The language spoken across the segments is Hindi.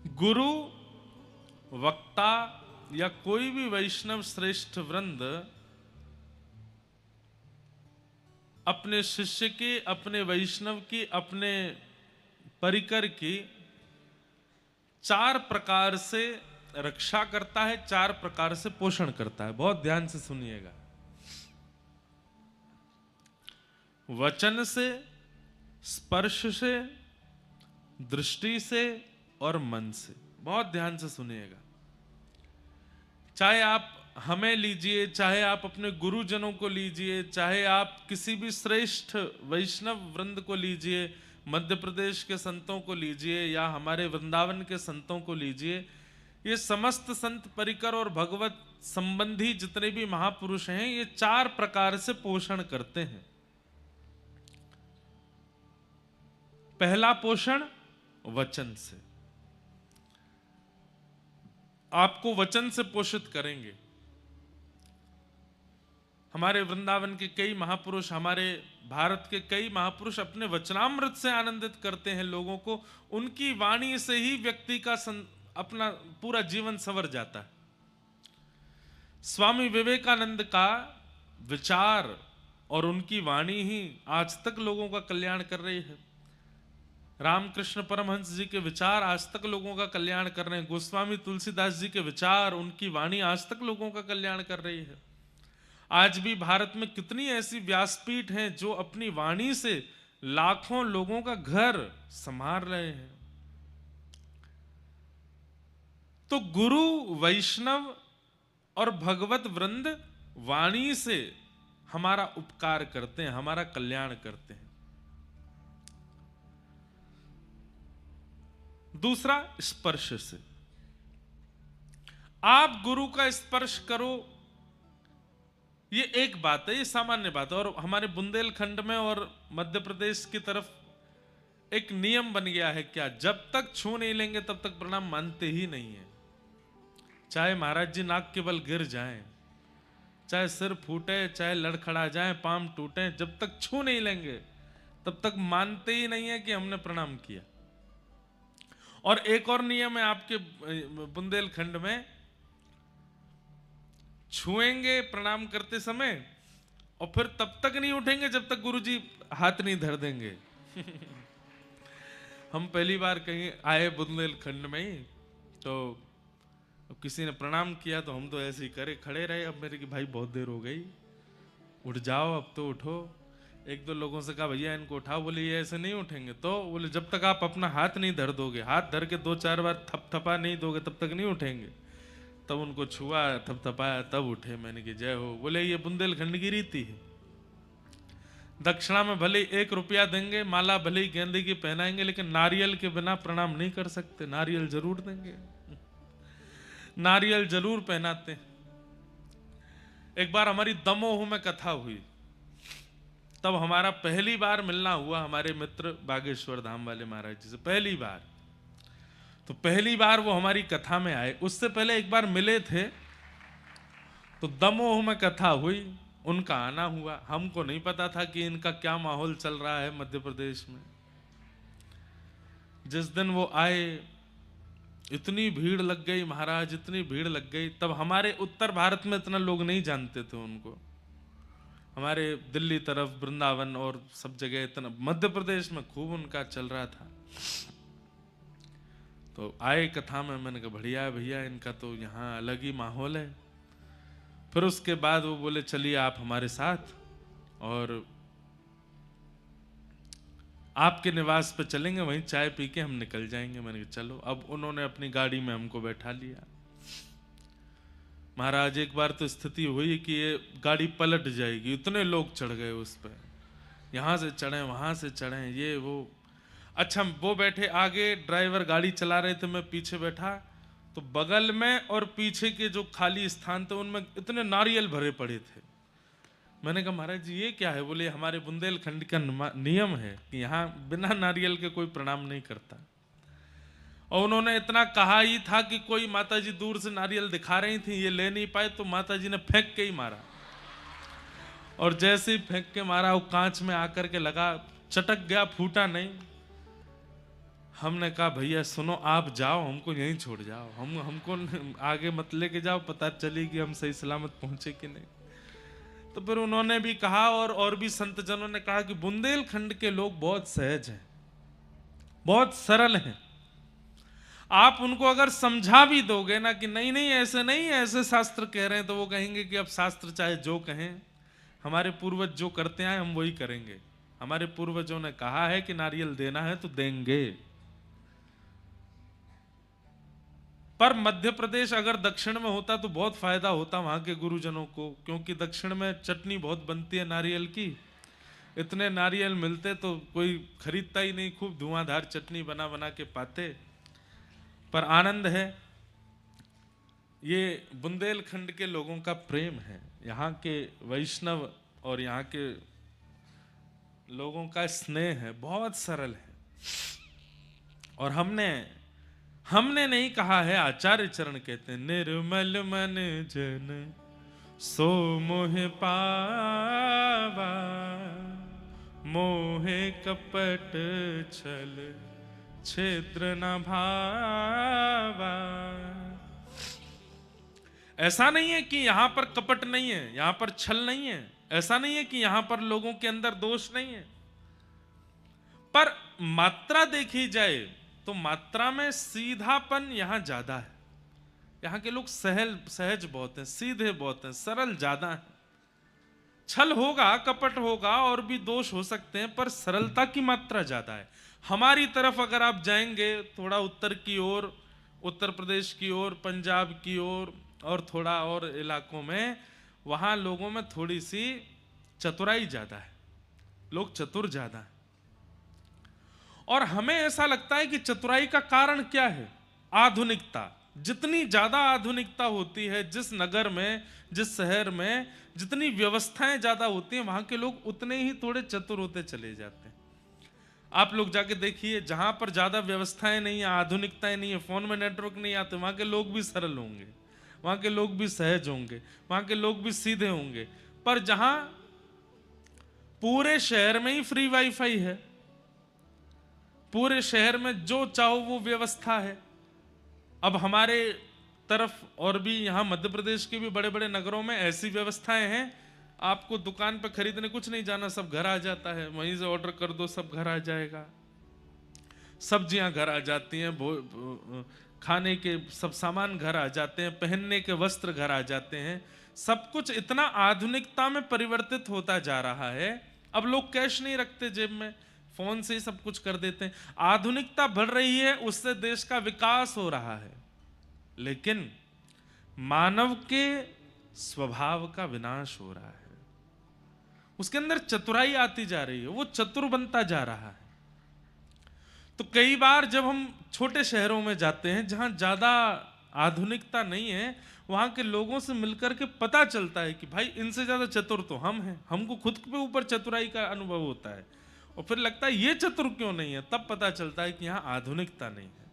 गुरु, वक्ता या कोई भी वैष्णव श्रेष्ठ वृंद अपने शिष्य की, अपने वैष्णव की, अपने परिकर की चार प्रकार से रक्षा करता है, चार प्रकार से पोषण करता है। बहुत ध्यान से सुनिएगा। वचन से, स्पर्श से, दृष्टि से और मन से। बहुत ध्यान से सुनिएगा। चाहे आप हमें लीजिए, चाहे आप अपने गुरुजनों को लीजिए, चाहे आप किसी भी श्रेष्ठ वैष्णव वृंद को लीजिए, मध्य प्रदेश के संतों को लीजिए या हमारे वृंदावन के संतों को लीजिए, ये समस्त संत परिकर और भगवत संबंधी जितने भी महापुरुष हैं, ये चार प्रकार से पोषण करते हैं। पहला पोषण वचन से। आपको वचन से पोषित करेंगे। हमारे वृंदावन के कई महापुरुष, हमारे भारत के कई महापुरुष अपने वचनामृत से आनंदित करते हैं लोगों को। उनकी वाणी से ही व्यक्ति का अपना पूरा जीवन संवर जाता है। स्वामी विवेकानंद का विचार और उनकी वाणी ही आज तक लोगों का कल्याण कर रही है। रामकृष्ण परमहंस जी के विचार आज तक लोगों का कल्याण कर रहे हैं। गोस्वामी तुलसीदास जी के विचार, उनकी वाणी आज तक लोगों का कल्याण कर रही है। आज भी भारत में कितनी ऐसी व्यासपीठ हैं जो अपनी वाणी से लाखों लोगों का घर संभाल रहे हैं। तो गुरु, वैष्णव और भगवत वृंद वाणी से हमारा उपकार करते हैं, हमारा कल्याण करते हैं। दूसरा, स्पर्श से। आप गुरु का स्पर्श करो, ये एक बात है, ये सामान्य बात है। और हमारे बुंदेलखंड में और मध्य प्रदेश की तरफ एक नियम बन गया है, क्या, जब तक छू नहीं लेंगे तब तक प्रणाम मानते ही नहीं है। चाहे महाराज जी नाक के बल गिर जाएं, चाहे सिर फूटे, चाहे लड़खड़ा जाए, पांव टूटे, जब तक छू नहीं लेंगे तब तक मानते ही नहीं है कि हमने प्रणाम किया। और एक और नियम है आपके बुंदेलखंड में, छुएंगे प्रणाम करते समय और फिर तब तक नहीं उठेंगे जब तक गुरुजी हाथ नहीं धर देंगे। हम पहली बार कहीं आए बुंदेलखंड में ही, तो किसी ने प्रणाम किया तो हम तो ऐसे ही करे खड़े रहे। अब मेरे की भाई बहुत देर हो गई, उठ जाओ, अब तो उठो। एक दो लोगों से कहा भैया इनको उठाओ, बोले ये ऐसे नहीं उठेंगे। तो बोले जब तक आप अपना हाथ नहीं धर दोगे, हाथ धर के दो चार बार थपथपा नहीं दोगे तब तक नहीं उठेंगे। तब उनको छुआ, थपथपाया, तब उठे। मैंने कि जय हो। बोले ये बुंदेलखंड की रीति है। दक्षिणा में भले 1 रुपया देंगे, माला भले ही गेंदे की पहनाएंगे, लेकिन नारियल के बिना प्रणाम नहीं कर सकते। नारियल जरूर देंगे, नारियल जरूर पहनाते हैं। एक बार हमारी दमोह में कथा हुई, तब हमारा पहली बार मिलना हुआ हमारे मित्र बागेश्वर धाम वाले महाराज जी से, पहली बार। तो पहली बार वो हमारी कथा में आए। उससे पहले एक बार मिले थे, तो दमोह में कथा हुई, उनका आना हुआ। हमको नहीं पता था कि इनका क्या माहौल चल रहा है मध्य प्रदेश में। जिस दिन वो आए इतनी भीड़ लग गई महाराज, इतनी भीड़ लग गई। तब हमारे उत्तर भारत में इतना लोग नहीं जानते थे उनको। हमारे दिल्ली तरफ, वृंदावन और सब जगह इतना, मध्य प्रदेश में खूब उनका चल रहा था। तो आए कथा में, मैंने कहा बढ़िया भैया, इनका तो यहाँ अलग ही माहौल है। फिर उसके बाद वो बोले चलिए आप हमारे साथ और आपके निवास पे चलेंगे, वहीं चाय पी के हम निकल जाएंगे। मैंने कहा चलो। अब उन्होंने अपनी गाड़ी में हमको बैठा लिया। महाराज एक बार तो स्थिति हुई कि ये गाड़ी पलट जाएगी, इतने लोग चढ़ गए उस पर, यहाँ से चढ़े वहाँ से चढ़े, ये वो। अच्छा, वो बैठे आगे, ड्राइवर गाड़ी चला रहे थे, मैं पीछे बैठा। तो बगल में और पीछे के जो खाली स्थान थे उनमें इतने नारियल भरे पड़े थे। मैंने कहा महाराज जी ये क्या है? बोले हमारे बुंदेलखंड का नियम है कि यहाँ बिना नारियल के कोई प्रणाम नहीं करता। और उन्होंने इतना कहा ही था कि कोई माताजी दूर से नारियल दिखा रही थी, ये ले नहीं पाए, तो माताजी ने फेंक के ही मारा। और जैसे ही फेंक के मारा, वो कांच में आकर के लगा, चटक गया, फूटा नहीं। हमने कहा भैया सुनो, आप जाओ, हमको यहीं छोड़ जाओ, हमको आगे मत लेके जाओ, पता चली कि हम सही सलामत पहुंचे कि नहीं। तो फिर उन्होंने भी कहा और भी संत जनों ने कहा कि बुंदेलखंड के लोग बहुत सहज हैं, बहुत सरल हैं। आप उनको अगर समझा भी दोगे ना कि नहीं नहीं ऐसे नहीं, ऐसे शास्त्र कह रहे हैं, तो वो कहेंगे कि अब शास्त्र चाहे जो कहें, हमारे पूर्वज जो करते आए हम वही करेंगे। हमारे पूर्वजों ने कहा है कि नारियल देना है तो देंगे। पर मध्य प्रदेश अगर दक्षिण में होता तो बहुत फायदा होता वहां के गुरुजनों को, क्योंकि दक्षिण में चटनी बहुत बनती है नारियल की। इतने नारियल मिलते तो कोई खरीदता ही नहीं, खूब धुआंधार चटनी बना बना के पाते। पर आनंद है, ये बुंदेलखंड के लोगों का प्रेम है, यहाँ के वैष्णव और यहाँ के लोगों का स्नेह है, बहुत सरल है। और हमने नहीं कहा है, आचार्य चरण कहते हैं, निर्मल मन जन सो मोह पावा, मोहे कपट छल छिद्र न भावा। ऐसा नहीं है कि यहां पर कपट नहीं है, यहां पर छल नहीं है, ऐसा नहीं है कि यहां पर लोगों के अंदर दोष नहीं है। पर मात्रा देखी जाए तो मात्रा में सीधापन यहां ज्यादा है। यहां के लोग सहज बहुत हैं, सीधे बहुत हैं, सरल ज्यादा हैं। छल होगा, कपट होगा और भी दोष हो सकते हैं, पर सरलता की मात्रा ज्यादा है। हमारी तरफ अगर आप जाएंगे थोड़ा उत्तर की ओर, उत्तर प्रदेश की ओर, पंजाब की ओर और थोड़ा और इलाकों में, वहां लोगों में थोड़ी सी चतुराई ज्यादा है, लोग चतुर ज्यादा है। और हमें ऐसा लगता है कि चतुराई का कारण क्या है? आधुनिकता। जितनी ज्यादा आधुनिकता होती है, जिस नगर में, जिस शहर में जितनी व्यवस्थाएं ज्यादा होती हैं, वहां के लोग उतने ही थोड़े चतुर होते चले जाते हैं। आप लोग जाके देखिए, जहां पर ज्यादा व्यवस्थाएं नहीं है, आधुनिकताएं नहीं है, फोन में नेटवर्क नहीं आते, वहां के लोग भी सरल होंगे, वहां के लोग भी सहज होंगे, वहां के लोग भी सीधे होंगे। पर जहां पूरे शहर में ही फ्री वाईफाई है, पूरे शहर में जो चाहो वो व्यवस्था है। अब हमारे तरफ और भी यहाँ मध्य प्रदेश के भी बड़े बड़े नगरों में ऐसी व्यवस्थाएं हैं, आपको दुकान पे खरीदने कुछ नहीं जाना, सब घर आ जाता है, वहीं से ऑर्डर कर दो, सब घर आ जाएगा। सब्जियां घर आ जाती हैं, खाने के सब सामान घर आ जाते हैं, पहनने के वस्त्र घर आ जाते हैं। सब कुछ इतना आधुनिकता में परिवर्तित होता जा रहा है। अब लोग कैश नहीं रखते जेब में, फोन से ही सब कुछ कर देते हैं। आधुनिकता बढ़ रही है, उससे देश का विकास हो रहा है, लेकिन मानव के स्वभाव का विनाश हो रहा है। उसके अंदर चतुराई आती जा रही है, वो चतुर बनता जा रहा है। तो कई बार जब हम छोटे शहरों में जाते हैं जहां ज्यादा आधुनिकता नहीं है, वहां के लोगों से मिलकर के पता चलता है कि भाई इनसे ज्यादा चतुर तो हम हैं। हमको खुद के ऊपर चतुराई का अनुभव होता है और फिर लगता है ये चतुर क्यों नहीं है। तब पता चलता है कि यहाँ आधुनिकता नहीं है,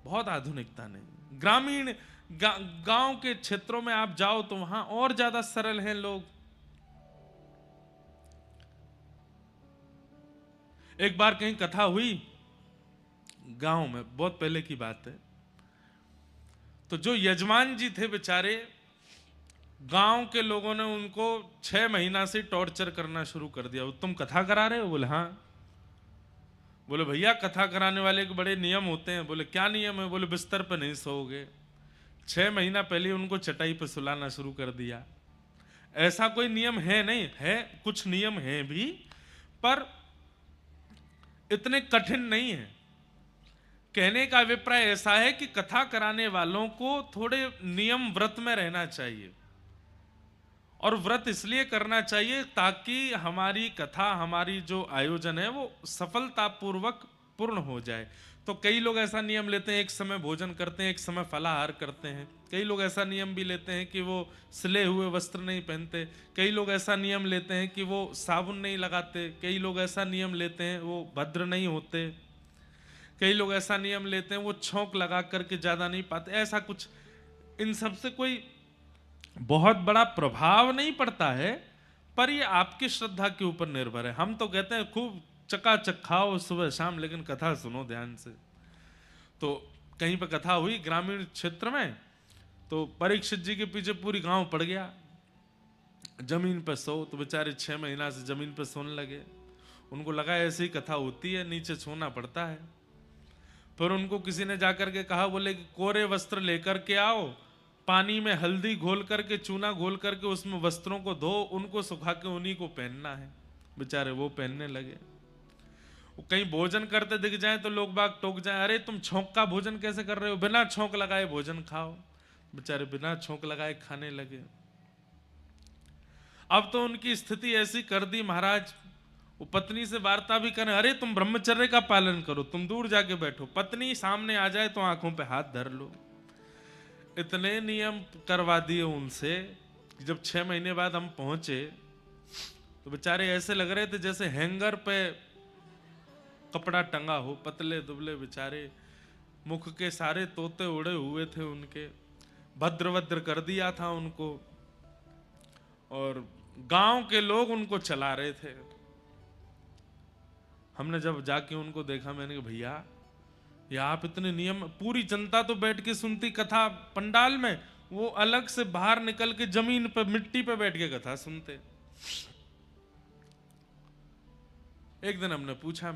बहुत आधुनिकता नहीं। ग्रामीण गांव के क्षेत्रों में आप जाओ तो वहां और ज्यादा सरल हैं लोग। एक बार कहीं कथा हुई गांव में, बहुत पहले की बात है। तो जो यजमान जी थे बेचारे, गांव के लोगों ने उनको 6 महीना से टॉर्चर करना शुरू कर दिया। तुम कथा करा रहे हो? बोले हाँ। बोले भैया कथा कराने वाले के बड़े नियम होते हैं। बोले क्या नियम है? बोले बिस्तर पे नहीं सोओगे। 6 महीना पहले उनको चटाई पे सुलाना शुरू कर दिया। ऐसा कोई नियम है नहीं, है कुछ नियम है भी, पर इतने कठिन नहीं है। कहने का अभिप्राय ऐसा है कि कथा कराने वालों को थोड़े नियम व्रत में रहना चाहिए, और व्रत इसलिए करना चाहिए ताकि हमारी कथा, हमारी जो आयोजन है वो सफलतापूर्वक पूर्ण हो जाए। तो कई लोग ऐसा नियम लेते हैं, एक समय भोजन करते हैं, एक समय फलाहार करते हैं। कई लोग ऐसा नियम भी लेते हैं कि वो सिले हुए वस्त्र नहीं पहनते। कई लोग ऐसा नियम लेते हैं कि वो साबुन नहीं लगाते। कई लोग ऐसा नियम लेते हैं वो भद्र नहीं होते। कई लोग ऐसा नियम लेते हैं वो छौंक लगा करके ज्यादा नहीं पाते। ऐसा कुछ, इन सब से कोई बहुत बड़ा प्रभाव नहीं पड़ता है, पर ये आपकी श्रद्धा के ऊपर निर्भर है। हम तो कहते हैं खूब चकाचक खाओ सुबह शाम, लेकिन कथा सुनो ध्यान से। तो कहीं पर कथा हुई ग्रामीण क्षेत्र में, तो परीक्षित जी के पीछे पूरी गांव पड़ गया, जमीन पर सो। तो बेचारे 6 महीना से जमीन पर सोने लगे। उनको लगा ऐसी ही कथा होती है, नीचे सोना पड़ता है। फिर उनको किसी ने जाकर के कहा, बोले कि कोरे वस्त्र लेकर के आओ, पानी में हल्दी घोल करके, चूना घोल करके उसमें वस्त्रों को धो, उनको सुखा के उन्हीं को पहनना है। बेचारे वो पहनने लगे। वो कहीं भोजन करते दिख जाए तो लोग बाग टोक जाए, अरे तुम छोंक का भोजन कैसे कर रहे हो, बिना छोंक लगाए भोजन खाओ। बेचारे बिना छोंक लगाए खाने लगे। अब तो उनकी स्थिति ऐसी कर दी महाराज, वो पत्नी से वार्ता भी करें, अरे तुम ब्रह्मचर्य का पालन करो, तुम दूर जाके बैठो, पत्नी सामने आ जाए तो आंखों पे हाथ धर लो। इतने नियम करवा दिए उनसे कि जब 6 महीने बाद हम पहुंचे तो बेचारे ऐसे लग रहे थे जैसे हैंगर पे कपड़ा टंगा हो, पतले दुबले बेचारे, मुख के सारे तोते उड़े हुए थे उनके, भद्र भद्र कर दिया था उनको, और गांव के लोग उनको चला रहे थे। हमने जब जाके उनको देखा, मैंने कहा भैया ये आप इतने नियम, पूरी जनता तो बैठ के सुनती कथा पंडाल में, वो अलग से बाहर निकल के जमीन पे मिट्टी पे बैठ के कथा सुनते। एक दिन हमने पूछा,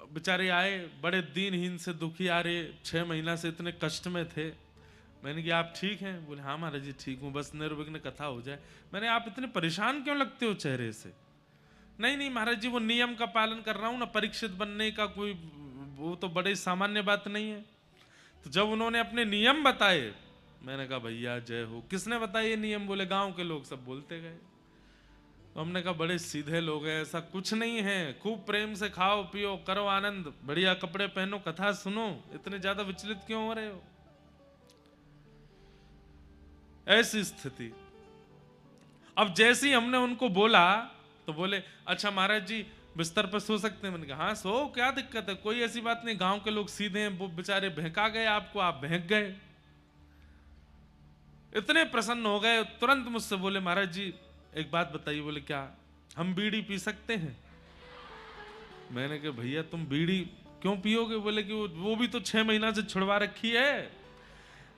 बेचारे आए बड़े दीनहीन से, दुखी आ रहे, 6 महीना से इतने कष्ट में थे। मैंने कहा आप ठीक हैं? बोले हाँ महाराज जी ठीक हूँ, बस निर्विघ्न कथा हो जाए। मैंने आप इतने परेशान क्यों लगते हो चेहरे से? नहीं नहीं महाराज जी वो नियम का पालन कर रहा हूँ ना, परीक्षित बनने का कोई वो तो बड़ी सामान्य बात नहीं है। तो जब उन्होंने अपने नियम बताए, मैंने कहा भैया जय हो। किसने बताए ये नियम? बोले गांव के लोग सब बोलते गए। तो हमने कहा बड़े सीधे लोग हैं, ऐसा कुछ नहीं है, खूब प्रेम से खाओ पियो करो आनंद, बढ़िया कपड़े पहनो, कथा सुनो, इतने ज्यादा विचलित क्यों हो रहे हो? ऐसी स्थिति। अब जैसे ही हमने उनको बोला तो बोले अच्छा महाराज जी बिस्तर पर सो सकते हैं? मैंने कहा हाँ सो, क्या दिक्कत है, कोई ऐसी बात नहीं, गांव के लोग सीधे हैं, वो बेचारे बहका गए आपको, आप बहक गए। इतने प्रसन्न हो गए, तुरंत मुझसे बोले महाराज जी एक बात बताइए। बोले क्या? हम बीड़ी पी सकते हैं? मैंने कहा भैया तुम बीड़ी क्यों पियोगे? बोले कि वो भी तो 6 महीना से छुड़वा रखी है,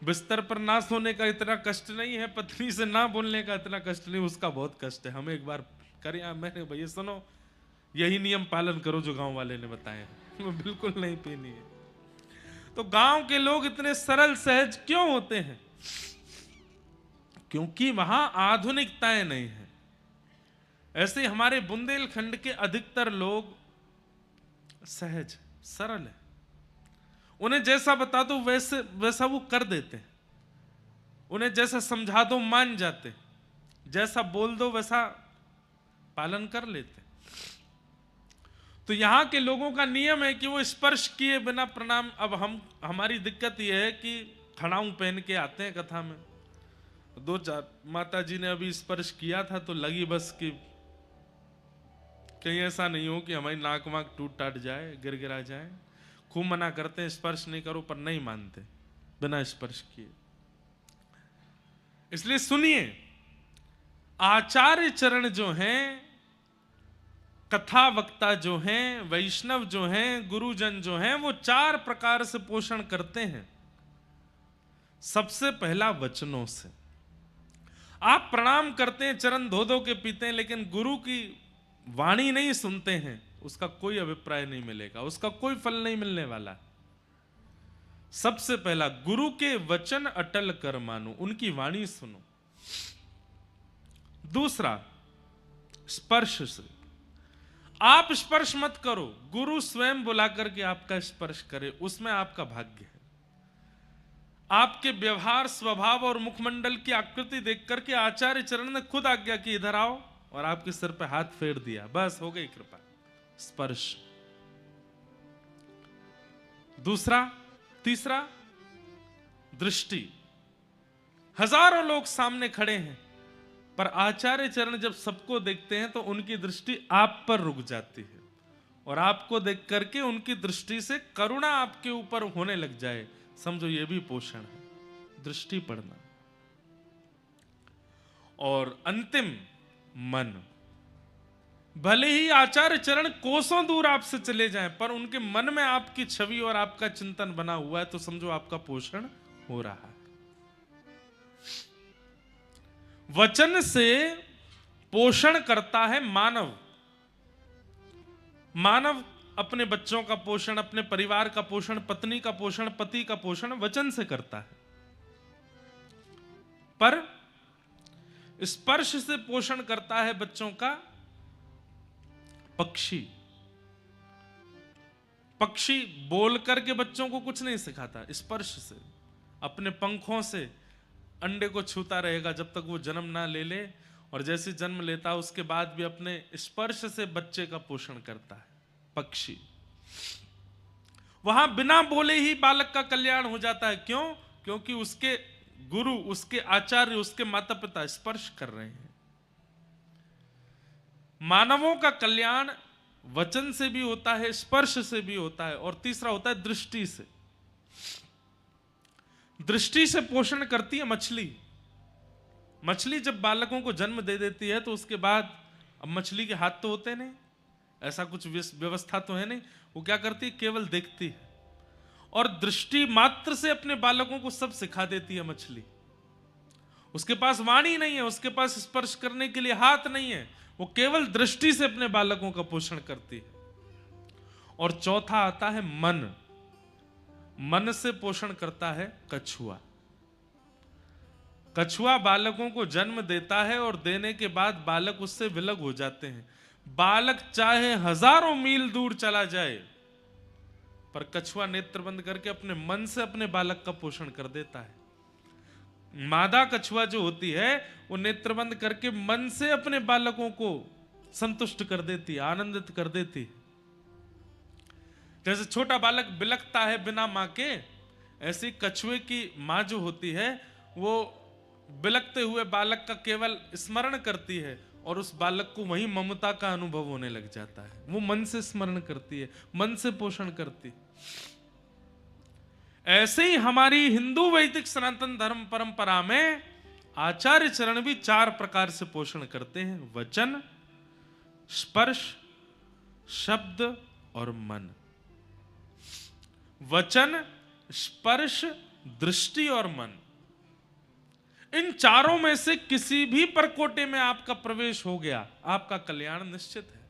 बिस्तर पर ना सोने का इतना कष्ट नहीं है, पत्नी से ना बोलने का इतना कष्ट नहीं, उसका बहुत कष्ट है, हमें एक बार करें। मैंने भैया सुनो, यही नियम पालन करो जो गांव वाले ने बताए हैं, बिल्कुल नहीं पीनी है। तो गांव के लोग इतने सरल सहज क्यों होते हैं? क्योंकि वहां आधुनिकताएं नहीं है। ऐसे हमारे बुंदेलखंड के अधिकतर लोग सहज सरल है, उन्हें जैसा बता दो वैसे वैसा वो कर देते हैं, उन्हें जैसा समझा दो मान जाते, जैसा बोल दो वैसा पालन कर लेते। तो यहां के लोगों का नियम है कि वो स्पर्श किए बिना प्रणाम। अब हमारी दिक्कत यह है कि खड़ाऊं पहन के आते हैं कथा में, 2-4 माता जी ने अभी स्पर्श किया था तो लगी बस कि कहीं ऐसा नहीं हो कि हमारी नाक वाक टूट टाट जाए, गिर जाए। खूब मना करते हैं स्पर्श नहीं करो, पर नहीं मानते बिना स्पर्श किए। इसलिए सुनिए, आचार्य चरण जो हैं, कथा वक्ता जो हैं, वैष्णव जो हैं, गुरुजन जो हैं, वो 4 प्रकार से पोषण करते हैं। सबसे पहला वचनों से। आप प्रणाम करते हैं, चरण धो धो के पीते हैं, लेकिन गुरु की वाणी नहीं सुनते हैं, उसका कोई अभिप्राय नहीं मिलेगा, उसका कोई फल नहीं मिलने वाला। सबसे पहला गुरु के वचन अटल कर मानो, उनकी वाणी सुनो। दूसरा स्पर्श से। आप स्पर्श मत करो, गुरु स्वयं बुला करके आपका स्पर्श करे, उसमें आपका भाग्य है। आपके व्यवहार स्वभाव और मुखमंडल की आकृति देख करके आचार्य चरण ने खुद आज्ञा की इधर आओ, और आपके सिर पे हाथ फेर दिया, बस हो गई कृपा। स्पर्श। दूसरा, तीसरा दृष्टि। हजारों लोग सामने खड़े हैं, पर आचार्य चरण जब सबको देखते हैं तो उनकी दृष्टि आप पर रुक जाती है, और आपको देख करके उनकी दृष्टि से करुणा आपके ऊपर होने लग जाए, समझो ये भी पोषण है, दृष्टि पड़ना। और अंतिम मन। भले ही आचार्य चरण कोसों दूर आपसे चले जाएं, पर उनके मन में आपकी छवि और आपका चिंतन बना हुआ है, तो समझो आपका पोषण हो रहा है। वचन से पोषण करता है मानव। मानव अपने बच्चों का पोषण, अपने परिवार का पोषण, पत्नी का पोषण, पति का पोषण वचन से करता है। पर स्पर्श से पोषण करता है बच्चों का पक्षी। पक्षी बोल करके बच्चों को कुछ नहीं सिखाता, स्पर्श से, अपने पंखों से अंडे को छूता रहेगा जब तक वो जन्म ना ले ले, और जैसे जन्म लेता है उसके बाद भी अपने स्पर्श से बच्चे का पोषण करता है पक्षी। वहां बिना बोले ही बालक का कल्याण हो जाता है। क्यों? क्योंकि उसके गुरु, उसके आचार्य, उसके माता पिता स्पर्श कर रहे हैं। मानवों का कल्याण वचन से भी होता है, स्पर्श से भी होता है, और तीसरा होता है दृष्टि से। दृष्टि से पोषण करती है मछली। मछली जब बालकों को जन्म दे देती है तो उसके बाद, अब मछली के हाथ तो होते नहीं, ऐसा कुछ व्यवस्था तो है नहीं, वो क्या करती है? केवल देखती है, और दृष्टि मात्र से अपने बालकों को सब सिखा देती है मछली। उसके पास वाणी नहीं है, उसके पास स्पर्श करने के लिए हाथ नहीं है, वो केवल दृष्टि से अपने बालकों का पोषण करती है। और चौथा आता है मन। मन से पोषण करता है कछुआ। कछुआ बालकों को जन्म देता है और देने के बाद बालक उससे विलग हो जाते हैं। बालक चाहे हजारों मील दूर चला जाए, पर कछुआ नेत्र बंद करके अपने मन से अपने बालक का पोषण कर देता है। मादा कछुआ जो होती है वो नेत्र बंद करके मन से अपने बालकों को संतुष्ट कर देती है, आनंदित कर देती है। जैसे छोटा बालक बिलखता है बिना मां के, ऐसी कछुए की मां जो होती है वो बिलखते हुए बालक का केवल स्मरण करती है, और उस बालक को वही ममता का अनुभव होने लग जाता है। वो मन से स्मरण करती है, मन से पोषण करती है। ऐसे ही हमारी हिंदू वैदिक सनातन धर्म परंपरा में आचार्य चरण भी 4 प्रकार से पोषण करते हैं: वचन, स्पर्श, शब्द और मन। वचन, स्पर्श, दृष्टि और मन, इन चारों में से किसी भी परकोटे में आपका प्रवेश हो गया, आपका कल्याण निश्चित है।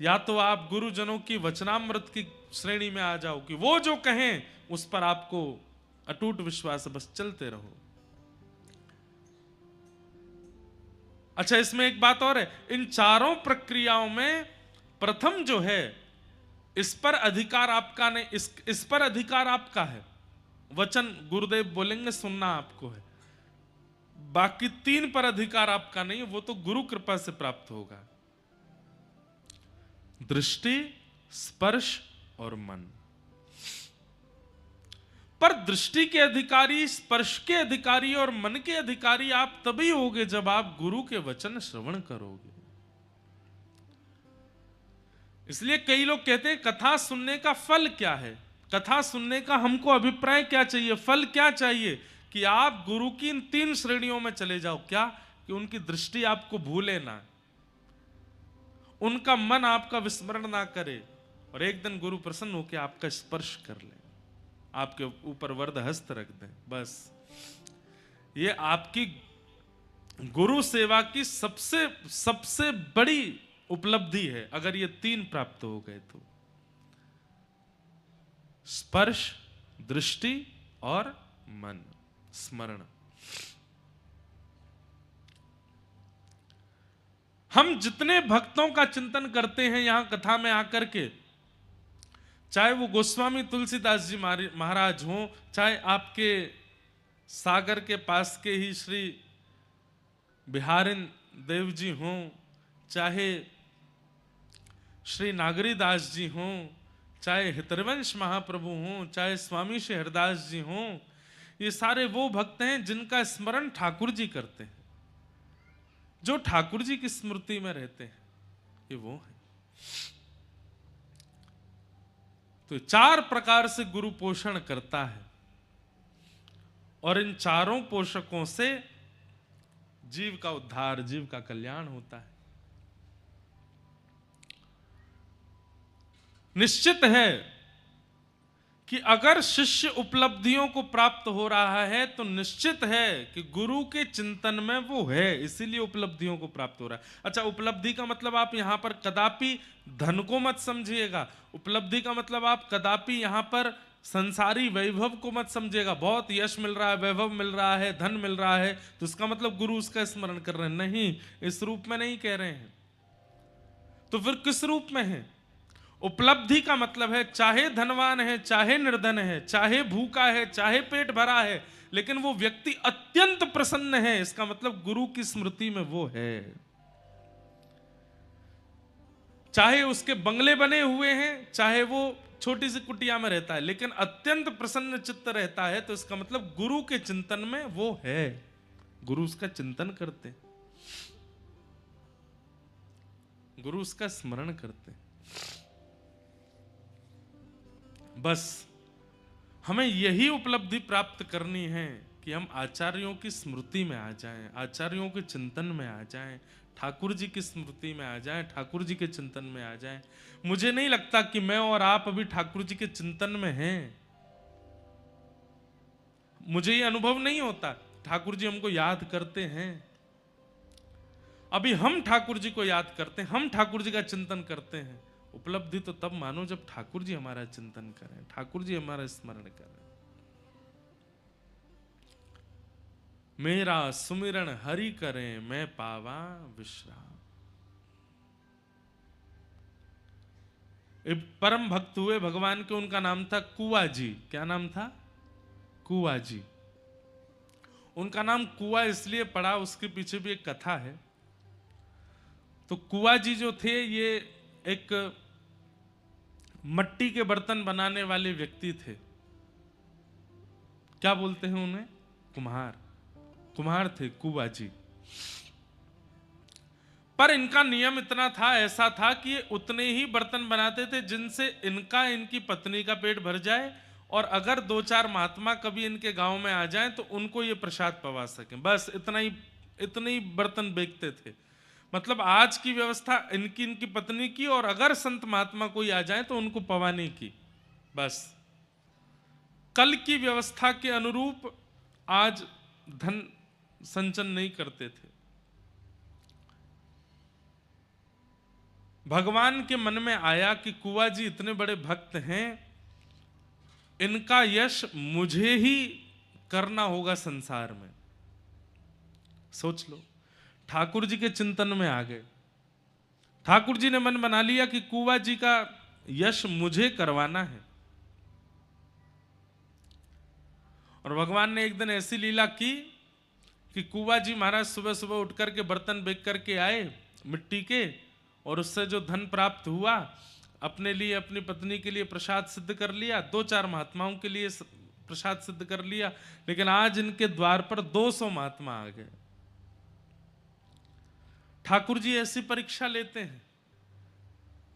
या तो आप गुरुजनों की वचनामृत की श्रेणी में आ जाओ कि वो जो कहें उस पर आपको अटूट विश्वास, बस चलते रहो। अच्छा, इसमें एक बात और है, इन चारों प्रक्रियाओं में प्रथम जो है, इस पर अधिकार आपका नहीं, इस पर अधिकार आपका है। वचन गुरुदेव बोलेंगे, सुनना आपको है। बाकी 3 पर अधिकार आपका नहीं है, वो तो गुरु कृपा से प्राप्त होगा: दृष्टि, स्पर्श और मन। पर दृष्टि के अधिकारी, स्पर्श के अधिकारी और मन के अधिकारी आप तभी होगे जब आप गुरु के वचन श्रवण करोगे। इसलिए कई लोग कहते हैं कथा सुनने का फल क्या है, कथा सुनने का हमको अभिप्राय क्या चाहिए, फल क्या चाहिए? कि आप गुरु की इन 3 श्रेणियों में चले जाओ। क्या? कि उनकी दृष्टि आपको भूले ना, उनका मन आपका विस्मरण ना करे, और एक दिन गुरु प्रसन्न होकर आपका स्पर्श कर ले, आपके ऊपर वरद हस्त रख दें। बस ये आपकी गुरु सेवा की सबसे बड़ी उपलब्धि है, अगर ये 3 प्राप्त हो गए तो: स्पर्श, दृष्टि और मन, स्मरण। हम जितने भक्तों का चिंतन करते हैं यहां कथा में आकर के, चाहे वो गोस्वामी तुलसीदास जी महाराज हों, चाहे आपके सागर के पास के ही श्री बिहारिन देव जी हों, चाहे श्री नागरीदास जी हों, चाहे हितरवंश महाप्रभु हों, चाहे स्वामी श्री हरदास जी हों, ये सारे वो भक्त हैं जिनका स्मरण ठाकुर जी करते हैं, जो ठाकुर जी की स्मृति में रहते हैं, ये वो है। तो 4 प्रकार से गुरु पोषण करता है, और इन चारों पोषकों से जीव का उद्धार, जीव का कल्याण होता है। निश्चित है कि अगर शिष्य उपलब्धियों को प्राप्त हो रहा है तो निश्चित है कि गुरु के चिंतन में वो है, इसीलिए उपलब्धियों को प्राप्त हो रहा है। अच्छा, उपलब्धि का मतलब आप यहां पर कदापि धन को मत समझिएगा। उपलब्धि का मतलब आप कदापि यहां पर संसारी वैभव को मत समझिएगा। बहुत यश मिल रहा है, वैभव मिल रहा है, धन मिल रहा है तो इसका मतलब गुरु उसका स्मरण कर रहे हैं, नहीं, इस रूप में नहीं कह रहे हैं। तो फिर किस रूप में है? उपलब्धि का मतलब है चाहे धनवान है, चाहे निर्धन है, चाहे भूखा है, चाहे पेट भरा है, लेकिन वो व्यक्ति अत्यंत प्रसन्न है, इसका मतलब गुरु की स्मृति में वो है। चाहे उसके बंगले बने हुए हैं, चाहे वो छोटी सी कुटिया में रहता है, लेकिन अत्यंत प्रसन्न चित्त रहता है, तो इसका मतलब गुरु के चिंतन में वो है, गुरु उसका चिंतन करते, गुरु उसका स्मरण करते। बस हमें यही उपलब्धि प्राप्त करनी है कि हम आचार्यों की स्मृति में आ जाएं, आचार्यों के चिंतन में आ जाएं, ठाकुर जी की स्मृति में आ जाएं, ठाकुर जी के चिंतन में आ जाएं। मुझे नहीं लगता कि मैं और आप अभी ठाकुर जी के चिंतन में हैं। मुझे ये अनुभव नहीं होता। ठाकुर जी हमको याद करते हैं, अभी हम ठाकुर जी को याद करते हैं, हम ठाकुर जी का चिंतन करते हैं। उपलब्धि तो तब मानो जब ठाकुर जी हमारा चिंतन करें, ठाकुर जी हमारा स्मरण करें। मेरा सुमिरन हरि करें, मैं पावा विश्राम। एक परम भक्त हुए भगवान के, उनका नाम था कुआ जी। क्या नाम था? कुआ जी। उनका नाम कुआ इसलिए पड़ा, उसके पीछे भी एक कथा है। तो कुआ जी जो थे, ये एक मट्टी के बर्तन बनाने वाले व्यक्ति थे। क्या बोलते हैं उन्हें? कुम्हार। कुम्हार थे कुआ जी। पर इनका नियम इतना था, ऐसा था कि ये उतने ही बर्तन बनाते थे जिनसे इनका, इनकी पत्नी का पेट भर जाए, और अगर दो चार महात्मा कभी इनके गांव में आ जाएं तो उनको ये प्रसाद पवा सकें। बस इतने ही बर्तन बेचते थे। मतलब आज की व्यवस्था इनकी, इनकी पत्नी की, और अगर संत महात्मा कोई आ जाए तो उनको पवाने की। बस कल की व्यवस्था के अनुरूप आज धन संचन नहीं करते थे। भगवान के मन में आया कि कुआ जी इतने बड़े भक्त हैं, इनका यश मुझे ही करना होगा संसार में। सोच लो, ठाकुर जी के चिंतन में आ गए। ठाकुर जी ने मन बना लिया कि कुआ जी का यश मुझे करवाना है। और भगवान ने एक दिन ऐसी लीला की कि कुआ जी महाराज सुबह सुबह उठ करके बर्तन बेच करके आए मिट्टी के, और उससे जो धन प्राप्त हुआ अपने लिए, अपनी पत्नी के लिए प्रसाद सिद्ध कर लिया, दो चार महात्माओं के लिए प्रसाद सिद्ध कर लिया। लेकिन आज इनके द्वार पर 200 महात्मा आ गए। ठाकुर जी ऐसी परीक्षा लेते हैं।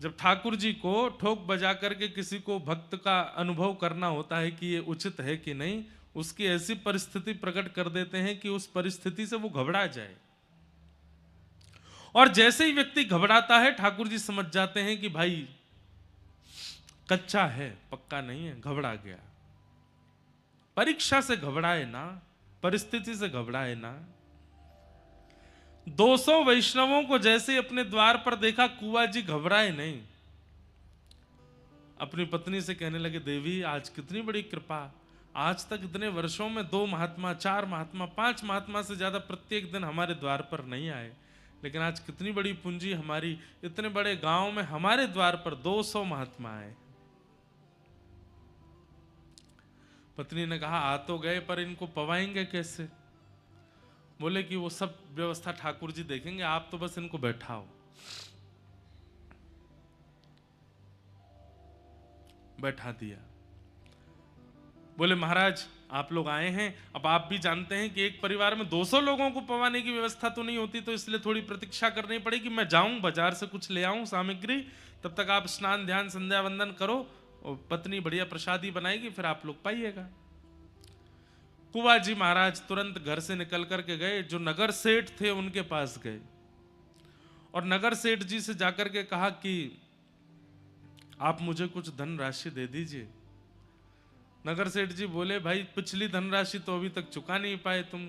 जब ठाकुर जी को ठोक बजा करके किसी को भक्त का अनुभव करना होता है कि ये उचित है कि नहीं, उसकी ऐसी परिस्थिति प्रकट कर देते हैं कि उस परिस्थिति से वो घबरा जाए। और जैसे ही व्यक्ति घबराता है, ठाकुर जी समझ जाते हैं कि भाई कच्चा है, पक्का नहीं है, घबरा गया। परीक्षा से घबराए ना, परिस्थिति से घबराए ना। 200 वैष्णवों को जैसे ही अपने द्वार पर देखा, कुआ जी घबराए नहीं। अपनी पत्नी से कहने लगे, देवी आज कितनी बड़ी कृपा, आज तक इतने वर्षों में 2 महात्मा, 4 महात्मा, 5 महात्मा से ज्यादा प्रत्येक दिन हमारे द्वार पर नहीं आए, लेकिन आज कितनी बड़ी पूंजी हमारी, इतने बड़े गांव में हमारे द्वार पर 200 महात्मा आए। पत्नी ने कहा, आ तो गए पर इनको पवाएंगे कैसे? बोले कि वो सब व्यवस्था ठाकुर जी देखेंगे, आप तो बस इनको बैठाओ। बैठा दिया। बोले महाराज आप लोग आए हैं, अब आप भी जानते हैं कि एक परिवार में 200 लोगों को पवाने की व्यवस्था तो नहीं होती, तो इसलिए थोड़ी प्रतीक्षा करनी पड़ेगी। मैं जाऊं बाजार से कुछ ले आऊं सामग्री, तब तक आप स्नान ध्यान संध्या वंदन करो, और पत्नी बढ़िया प्रसादी बनाएगी, फिर आप लोग पाइएगा। कुआ जी महाराज तुरंत घर से निकल करके गए, जो नगर सेठ थे उनके पास गए, और नगर सेठ जी से जाकर के कहा कि आप मुझे कुछ धनराशि दे दीजिए। नगर सेठ जी बोले, भाई पिछली धनराशि तो अभी तक चुका नहीं पाए तुम,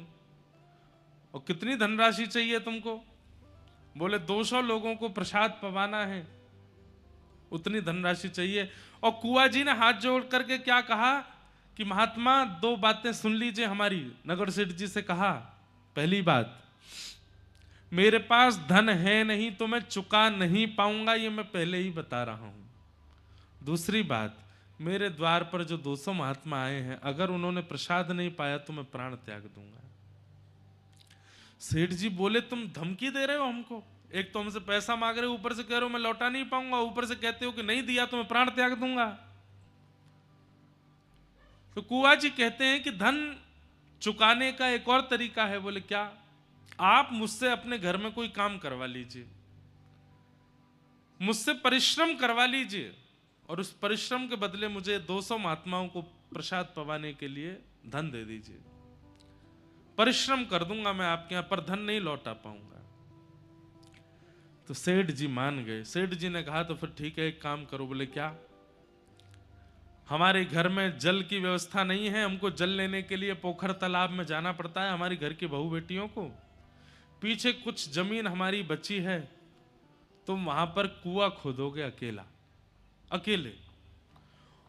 और कितनी धनराशि चाहिए तुमको? बोले 200 लोगों को प्रसाद पवाना है, उतनी धनराशि चाहिए। और कुआ जी ने हाथ जोड़ करके क्या कहा कि महात्मा, 2 बातें सुन लीजिए हमारी। नगर सेठ जी से कहा, पहली बात, मेरे पास धन है नहीं तो मैं चुका नहीं पाऊंगा, ये मैं पहले ही बता रहा हूं। दूसरी बात, मेरे द्वार पर जो 200 महात्मा आए हैं, अगर उन्होंने प्रसाद नहीं पाया तो मैं प्राण त्याग दूंगा। सेठ जी बोले, तुम धमकी दे रहे हो हमको? एक तो हमसे पैसा मांग रहे हो, ऊपर से कह रहे हो मैं लौटा नहीं पाऊंगा, ऊपर से कहते हो कि नहीं दिया तो मैं प्राण त्याग दूंगा। तो कुआ जी कहते हैं कि धन चुकाने का एक और तरीका है। बोले क्या? आप मुझसे अपने घर में कोई काम करवा लीजिए, मुझसे परिश्रम करवा लीजिए, और उस परिश्रम के बदले मुझे 200 महात्माओं को प्रसाद पवाने के लिए धन दे दीजिए। परिश्रम कर दूंगा मैं आपके यहां, पर धन नहीं लौटा पाऊंगा। तो सेठ जी मान गए। सेठ जी ने कहा, तो फिर ठीक है, एक काम करो। बोले क्या? हमारे घर में जल की व्यवस्था नहीं है, हमको जल लेने के लिए पोखर तालाब में जाना पड़ता है हमारी घर की बहू बेटियों को। पीछे कुछ जमीन हमारी बची है, तुम वहां पर कुआं खोदोगे अकेले,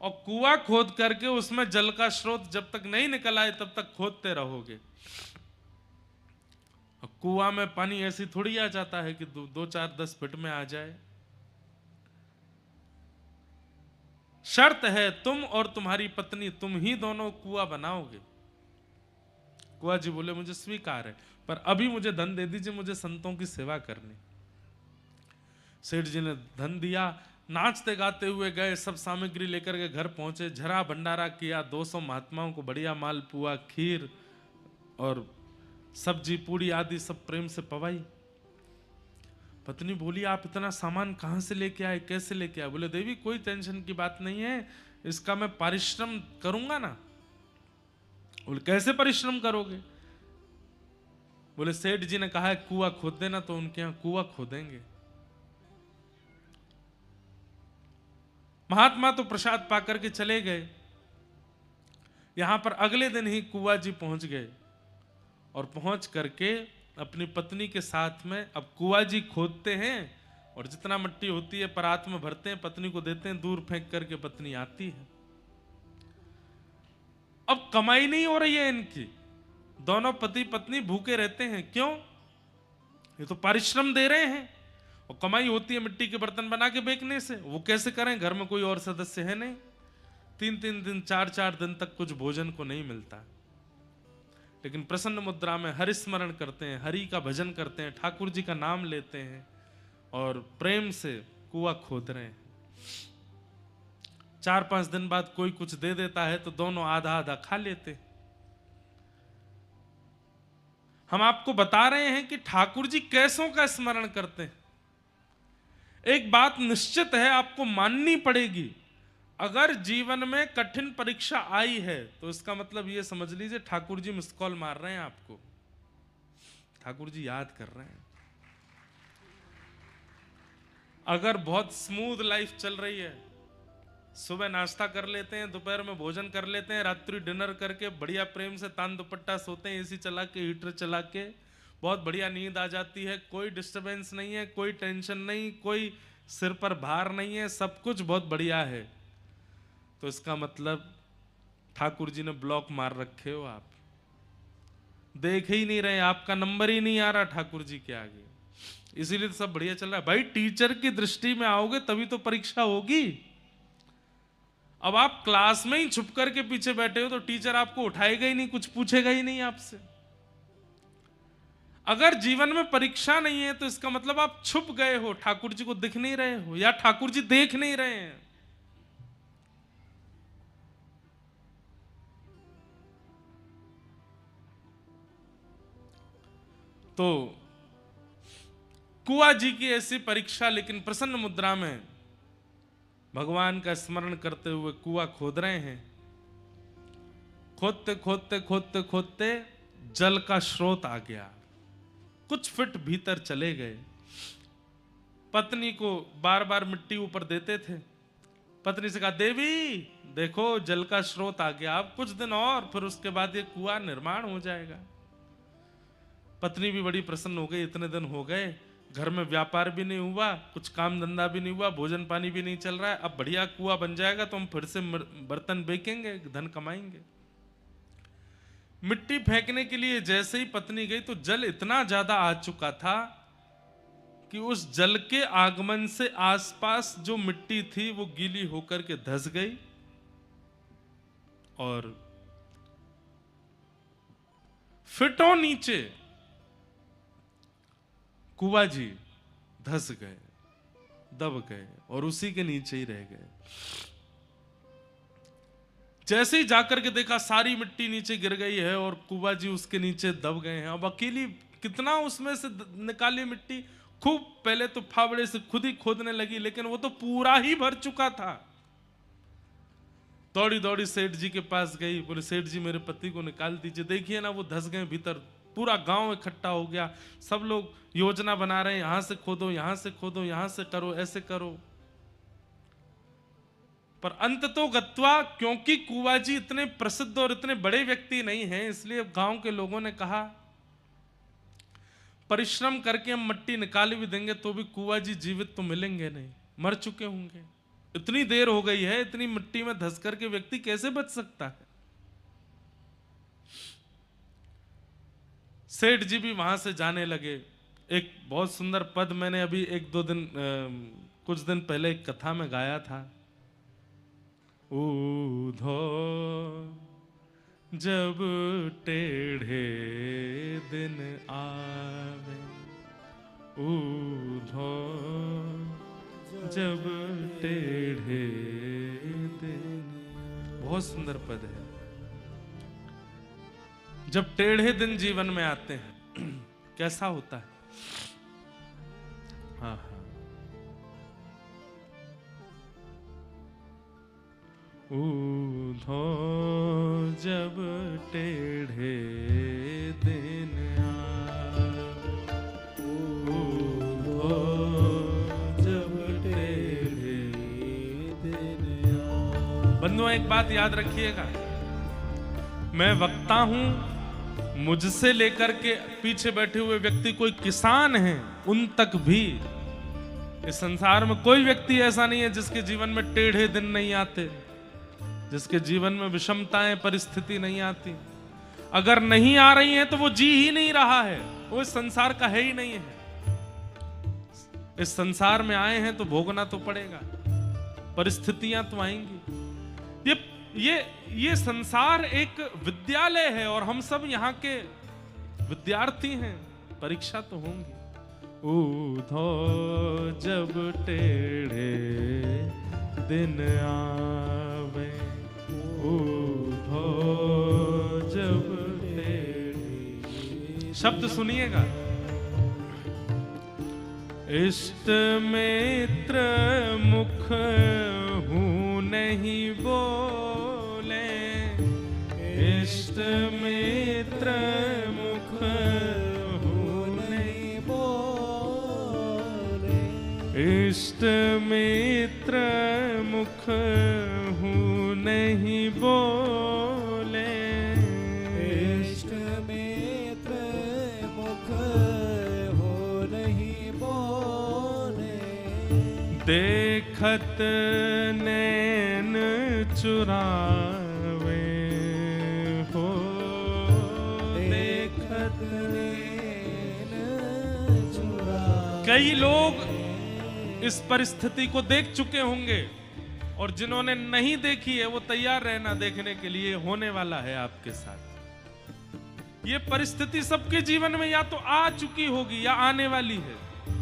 और कुआं खोद करके उसमें जल का स्रोत जब तक नहीं निकल आए तब तक खोदते रहोगे। कुआं में पानी ऐसी थोड़ी आ जाता है कि 2-4-10 फीट में आ जाए। शर्त है, तुम और तुम्हारी पत्नी, तुम ही दोनों कुआं बनाओगे। कुआ जी बोले, मुझे स्वीकार है, पर अभी मुझे धन दे दीजिए, मुझे संतों की सेवा करनी। सेठ जी ने धन दिया। नाचते गाते हुए गए, सब सामग्री लेकर के घर पहुंचे, झरा भंडारा किया, 200 महात्माओं को बढ़िया मालपुआ, खीर और सब्जी पूड़ी आदि सब प्रेम से पवाई। पत्नी बोली, आप इतना सामान कहां से लेके आए, कैसे लेके आए? बोले, देवी कोई टेंशन की बात नहीं है, इसका मैं परिश्रम करूंगा ना। बोले, कैसे परिश्रम करोगे? बोले, सेठ जी ने कहा है कुआं खोद देना, तो उनके यहां कुआं खोदेंगे। महात्मा तो प्रसाद पाकर के चले गए। यहां पर अगले दिन ही कुआ जी पहुंच गए, और पहुंच करके अपनी पत्नी के साथ में, अब कुआ जी खोदते हैं और जितना मिट्टी होती है परात में भरते हैं, पत्नी को देते हैं, दूर फेंक करके पत्नी आती है। अब कमाई नहीं हो रही है इनकी, दोनों पति पत्नी भूखे रहते हैं। क्यों? ये तो परिश्रम दे रहे हैं, और कमाई होती है मिट्टी के बर्तन बना के बेचने से। वो कैसे करें? घर में कोई और सदस्य है नहीं, 3-3 दिन 4-4 दिन तक कुछ भोजन को नहीं मिलता। लेकिन प्रसन्न मुद्रा में हरि स्मरण करते हैं, हरि का भजन करते हैं, ठाकुर जी का नाम लेते हैं, और प्रेम से कुआं खोद रहे हैं। 4-5 दिन बाद कोई कुछ दे देता है तो दोनों आधा आधा खा लेते। हम आपको बता रहे हैं कि ठाकुर जी कैसों का स्मरण करते हैं। एक बात निश्चित है, आपको माननी पड़ेगी, अगर जीवन में कठिन परीक्षा आई है तो इसका मतलब ये समझ लीजिए ठाकुर जी मिस कॉल मार रहे हैं आपको, ठाकुर जी याद कर रहे हैं। अगर बहुत स्मूथ लाइफ चल रही है, सुबह नाश्ता कर लेते हैं, दोपहर में भोजन कर लेते हैं, रात्रि डिनर करके बढ़िया प्रेम से तान दुपट्टा सोते हैं, एसी चला के, हीटर चला के, बहुत बढ़िया नींद आ जाती है, कोई डिस्टरबेंस नहीं है, कोई टेंशन नहीं, कोई सिर पर भार नहीं है, सब कुछ बहुत बढ़िया है, तो इसका मतलब ठाकुर जी ने ब्लॉक मार रखे हो, आप देख ही नहीं रहे, आपका नंबर ही नहीं आ रहा ठाकुर जी के आगे, इसीलिए तो सब बढ़िया चल रहा है। भाई टीचर की दृष्टि में आओगे तभी तो परीक्षा होगी। अब आप क्लास में ही छुप करके पीछे बैठे हो तो टीचर आपको उठाएगा ही नहीं, कुछ पूछेगा ही नहीं आपसे। अगर जीवन में परीक्षा नहीं है तो इसका मतलब आप छुप गए हो, ठाकुर जी को दिख नहीं रहे हो, या ठाकुर जी देख नहीं रहे हैं। तो कुआ जी की ऐसी परीक्षा, लेकिन प्रसन्न मुद्रा में भगवान का स्मरण करते हुए कुआं खोद रहे हैं। खोदते खोदते खोदते खोदते जल का स्रोत आ गया, कुछ फीट भीतर चले गए। पत्नी को बार बार मिट्टी ऊपर देते थे, पत्नी से कहा, देवी देखो जल का स्रोत आ गया, अब कुछ दिन और फिर उसके बाद ये कुआं निर्माण हो जाएगा। पत्नी भी बड़ी प्रसन्न हो गई, इतने दिन हो गए, घर में व्यापार भी नहीं हुआ, कुछ काम धंधा भी नहीं हुआ, भोजन पानी भी नहीं चल रहा है, अब बढ़िया कुआं बन जाएगा तो हम फिर से बर्तन बेचेंगे, धन कमाएंगे। मिट्टी फेंकने के लिए जैसे ही पत्नी गई तो जल इतना ज्यादा आ चुका था कि उस जल के आगमन से आसपास जो मिट्टी थी वो गीली होकर के धंस गई और फिटों नीचे कुआं जी धंस गए, दब गए और उसी के नीचे ही रह गए। जैसे ही जाकर के देखा सारी मिट्टी नीचे गिर गई है और कुआं जी उसके नीचे दब गए हैं। अब अकेली कितना उसमें से निकाली मिट्टी, खूब पहले तो फावड़े से खुद ही खोदने लगी, लेकिन वो तो पूरा ही भर चुका था। दौड़ी दौड़ी सेठ जी के पास गई, बोले सेठ जी मेरे पति को निकाल दीजिए, देखिए ना वो धंस गए भीतर। पूरा गांव इकट्ठा हो गया, सब लोग योजना बना रहे हैं, यहां से खोदो, यहां से खोदो, यहां से करो, ऐसे करो। पर अंत तो गत्वा, क्योंकि कुआं जी इतने प्रसिद्ध और इतने बड़े व्यक्ति नहीं हैं, इसलिए गांव के लोगों ने कहा परिश्रम करके हम मिट्टी निकाल भी देंगे तो भी कुआं जी जीवित तो मिलेंगे नहीं, मर चुके होंगे। इतनी देर हो गई है, इतनी मिट्टी में धंस करके व्यक्ति कैसे बच सकता है। सेठ जी भी वहां से जाने लगे। एक बहुत सुंदर पद मैंने अभी कुछ दिन पहले एक कथा में गाया था। ऊधो जब टेढ़े दिन आवे, ऊधो जब टेढ़े दिन, बहुत सुंदर पद है। जब टेढ़े दिन जीवन में आते हैं कैसा होता है। हाँ हाँ, ऊधो जब टेढ़े दिन आवे, ऊधो जब टेढ़े दिन आवे। बंधुओं एक बात याद रखिएगा, मैं वक्ता हूं, मुझसे लेकर के पीछे बैठे हुए व्यक्ति कोई किसान हैं, उन तक भी इस संसार में कोई व्यक्ति ऐसा नहीं है जिसके जीवन में टेढ़े दिन नहीं आते, जिसके जीवन में विषमताएं परिस्थिति नहीं आती। अगर नहीं आ रही हैं तो वो जी ही नहीं रहा है, वो इस संसार का है ही नहीं है। इस संसार में आए हैं तो भोगना तो पड़ेगा, परिस्थितियां तो आएंगी। ये संसार एक विद्यालय है और हम सब यहाँ के विद्यार्थी हैं, परीक्षा तो होंगी। ऊधो जब टेढ़े दिन आवे, ऊधो जब टेढ़े। शब्द सुनिएगा, इष्ट मित्र मुख हूं नहीं बोले, इष्ट मित्र मुख हूं नहीं बोले, इष्ट मित्र मुख हूं नहीं बोले, इष्ट मित्र मुख हो नहीं बोले, देखत नैन चुरावे हो, देखत नैन चुरावे। कई लोग इस परिस्थिति को देख चुके होंगे और जिन्होंने नहीं देखी है वो तैयार रहना देखने के लिए, होने वाला है आपके साथ। ये परिस्थिति सबके जीवन में या तो आ चुकी होगी या आने वाली है,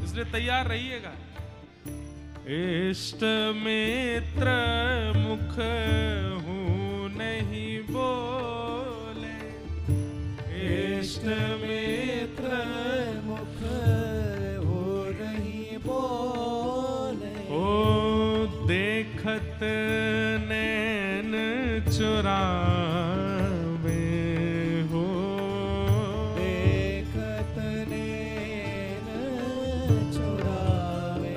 इसलिए तैयार रहिएगा। इष्ट मित्र मुख हूं नहीं बोले, इष्ट मित्र मुख हो नहीं बोले, ओ देखत नैन चुरावे हो, देखत नैन चुरावे।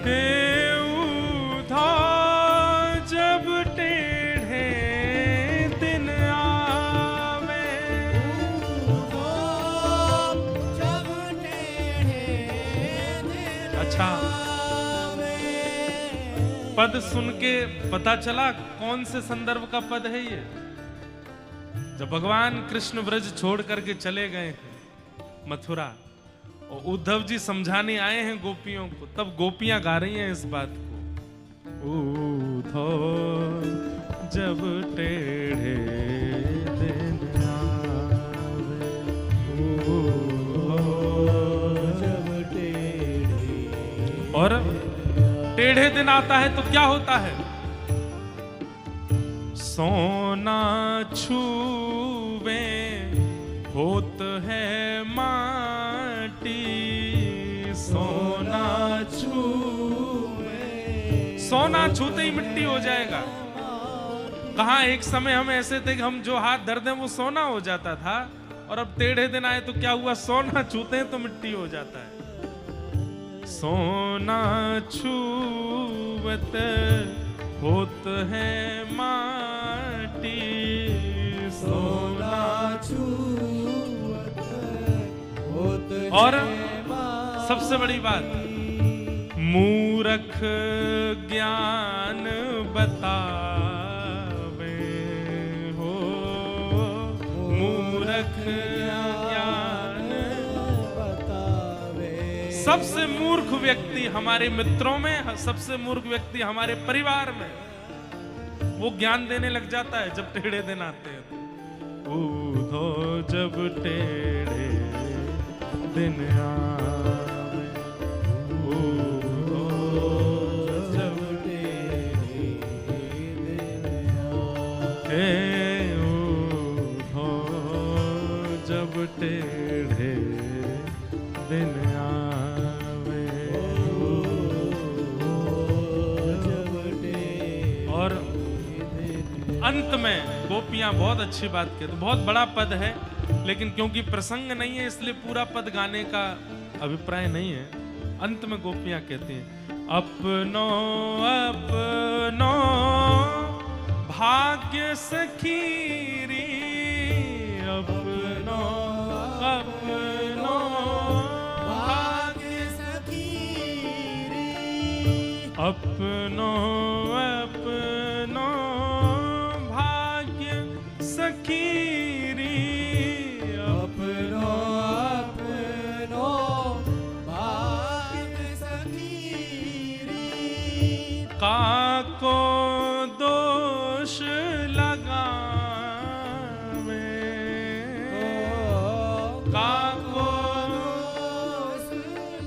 जब पद सुन के पता चला कौन से संदर्भ का पद है ये। जब भगवान कृष्ण ब्रज छोड़ करके चले गए हैं मथुरा और उद्धव जी समझाने आए हैं गोपियों को, तब गोपियां गा रही हैं इस बात को। उद्धव जब टेढ़े दिन आवे, जब टेढ़े और टेढ़े दिन आता है तो क्या होता है? सोना छूवे होत है माटी, सोना छूवे, सोना छूते ही मिट्टी हो जाएगा। कहाँ एक समय हम ऐसे थे कि हम जो हाथ धर दें वो सोना हो जाता था, और अब टेढ़े दिन आए तो क्या हुआ? सोना छूते हैं तो मिट्टी हो जाता है। सोना छूवत होत है माटी, सोना छूवत होत है और माटी। सबसे बड़ी बात, मूरख ज्ञान बतावे हो, मूरख ज्ञान बतावे। सबसे मूर्ख व्यक्ति हमारे मित्रों में, सबसे मूर्ख व्यक्ति हमारे परिवार में, वो ज्ञान देने लग जाता है जब टेढ़े दिन आते हैं। उद्धव जब टेढ़े दिन आवे, उद्धव जब टेढ़े दिन हे उद्धव जब टेढ़े दिन आवे। जब टेढ़े और अंत में गोपियां बहुत अच्छी बात कहती, बहुत बड़ा पद है लेकिन क्योंकि प्रसंग नहीं है इसलिए पूरा पद गाने का अभिप्राय नहीं है। अंत में गोपियां कहती हैं, अपनो अपनो भाग्य सखीरी, अपनो अपनो भाग्य सखीरी, अपनो अपनो भाग्य सखीरी, अपनो अपनो भाग्य सखीरी। काको दोष लगावे, काको दोष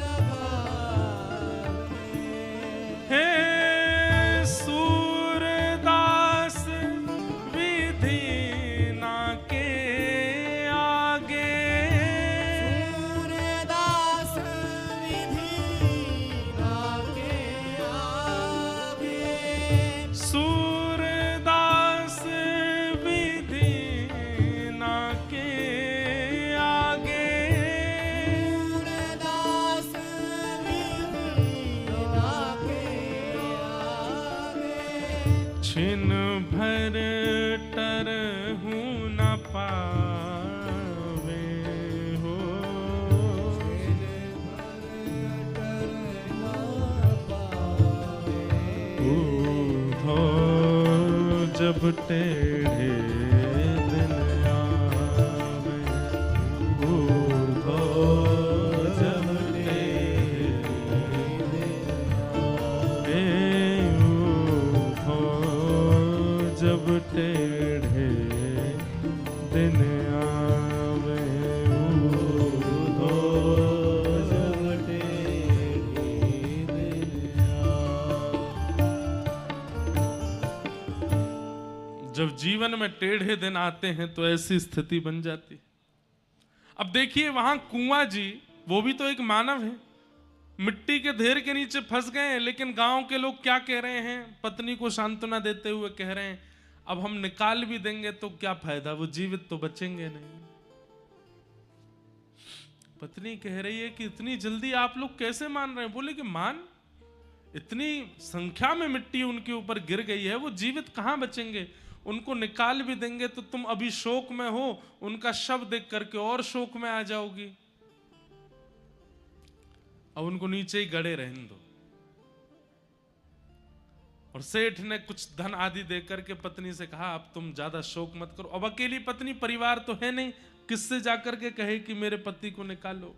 लगावे। हे सूरदास विधि ना के आगे, सूरदास विधि ना के आगे। सूरदास विधि ना के आगे, सूरदास विधि ना के आगे। छिन भर टरहु न पावे हो, उद्धव जब टेढ़े दिन आवे, उद्धव जब टेढ़े दिन आवे, उद्धव जब टेढ़े दिन आवे, उद्धव जब टेढ़े दिन जब जीवन में टेढ़े दिन आते हैं तो ऐसी स्थिति बन जाती। अब देखिए वहां कुआं जी, वो भी तो एक मानव है, मिट्टी के ढेर के नीचे फंस गए हैं, लेकिन गांव के लोग क्या कह रहे हैं? पत्नी को सांत्वना देते हुए कह रहे हैं, अब हम निकाल भी देंगे तो क्या फायदा, वो जीवित तो बचेंगे नहीं। पत्नी कह रही है कि इतनी जल्दी आप लोग कैसे मान रहे हैं? बोले कि मान, इतनी संख्या में मिट्टी उनके ऊपर गिर गई है, वो जीवित कहां बचेंगे? उनको निकाल भी देंगे तो तुम अभी शोक में हो, उनका शव देख करके और शोक में आ जाओगी। अब उनको नीचे ही गड़े रहने दो। और सेठ ने कुछ धन आदि देकर के पत्नी से कहा अब तुम ज्यादा शोक मत करो। अब अकेली पत्नी, परिवार तो है नहीं, किससे जाकर के कहे कि मेरे पति को निकालो।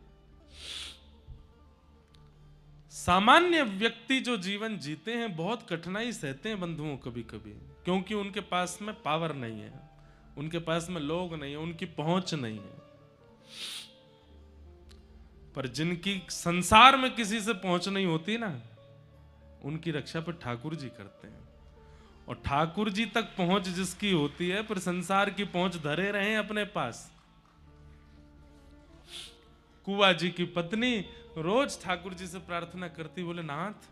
सामान्य व्यक्ति जो जीवन जीते हैं बहुत कठिनाई सहते हैं बंधुओं कभी कभी, क्योंकि उनके पास में पावर नहीं है, उनके पास में लोग नहीं है, उनकी पहुंच नहीं है। पर जिनकी संसार में किसी से पहुंच नहीं होती ना, उनकी रक्षा पर ठाकुर जी करते हैं। और ठाकुर जी तक पहुंच जिसकी होती है, पर संसार की पहुंच धरे रहे अपने पास। कुआ जी की पत्नी रोज ठाकुर जी से प्रार्थना करती, बोले नाथ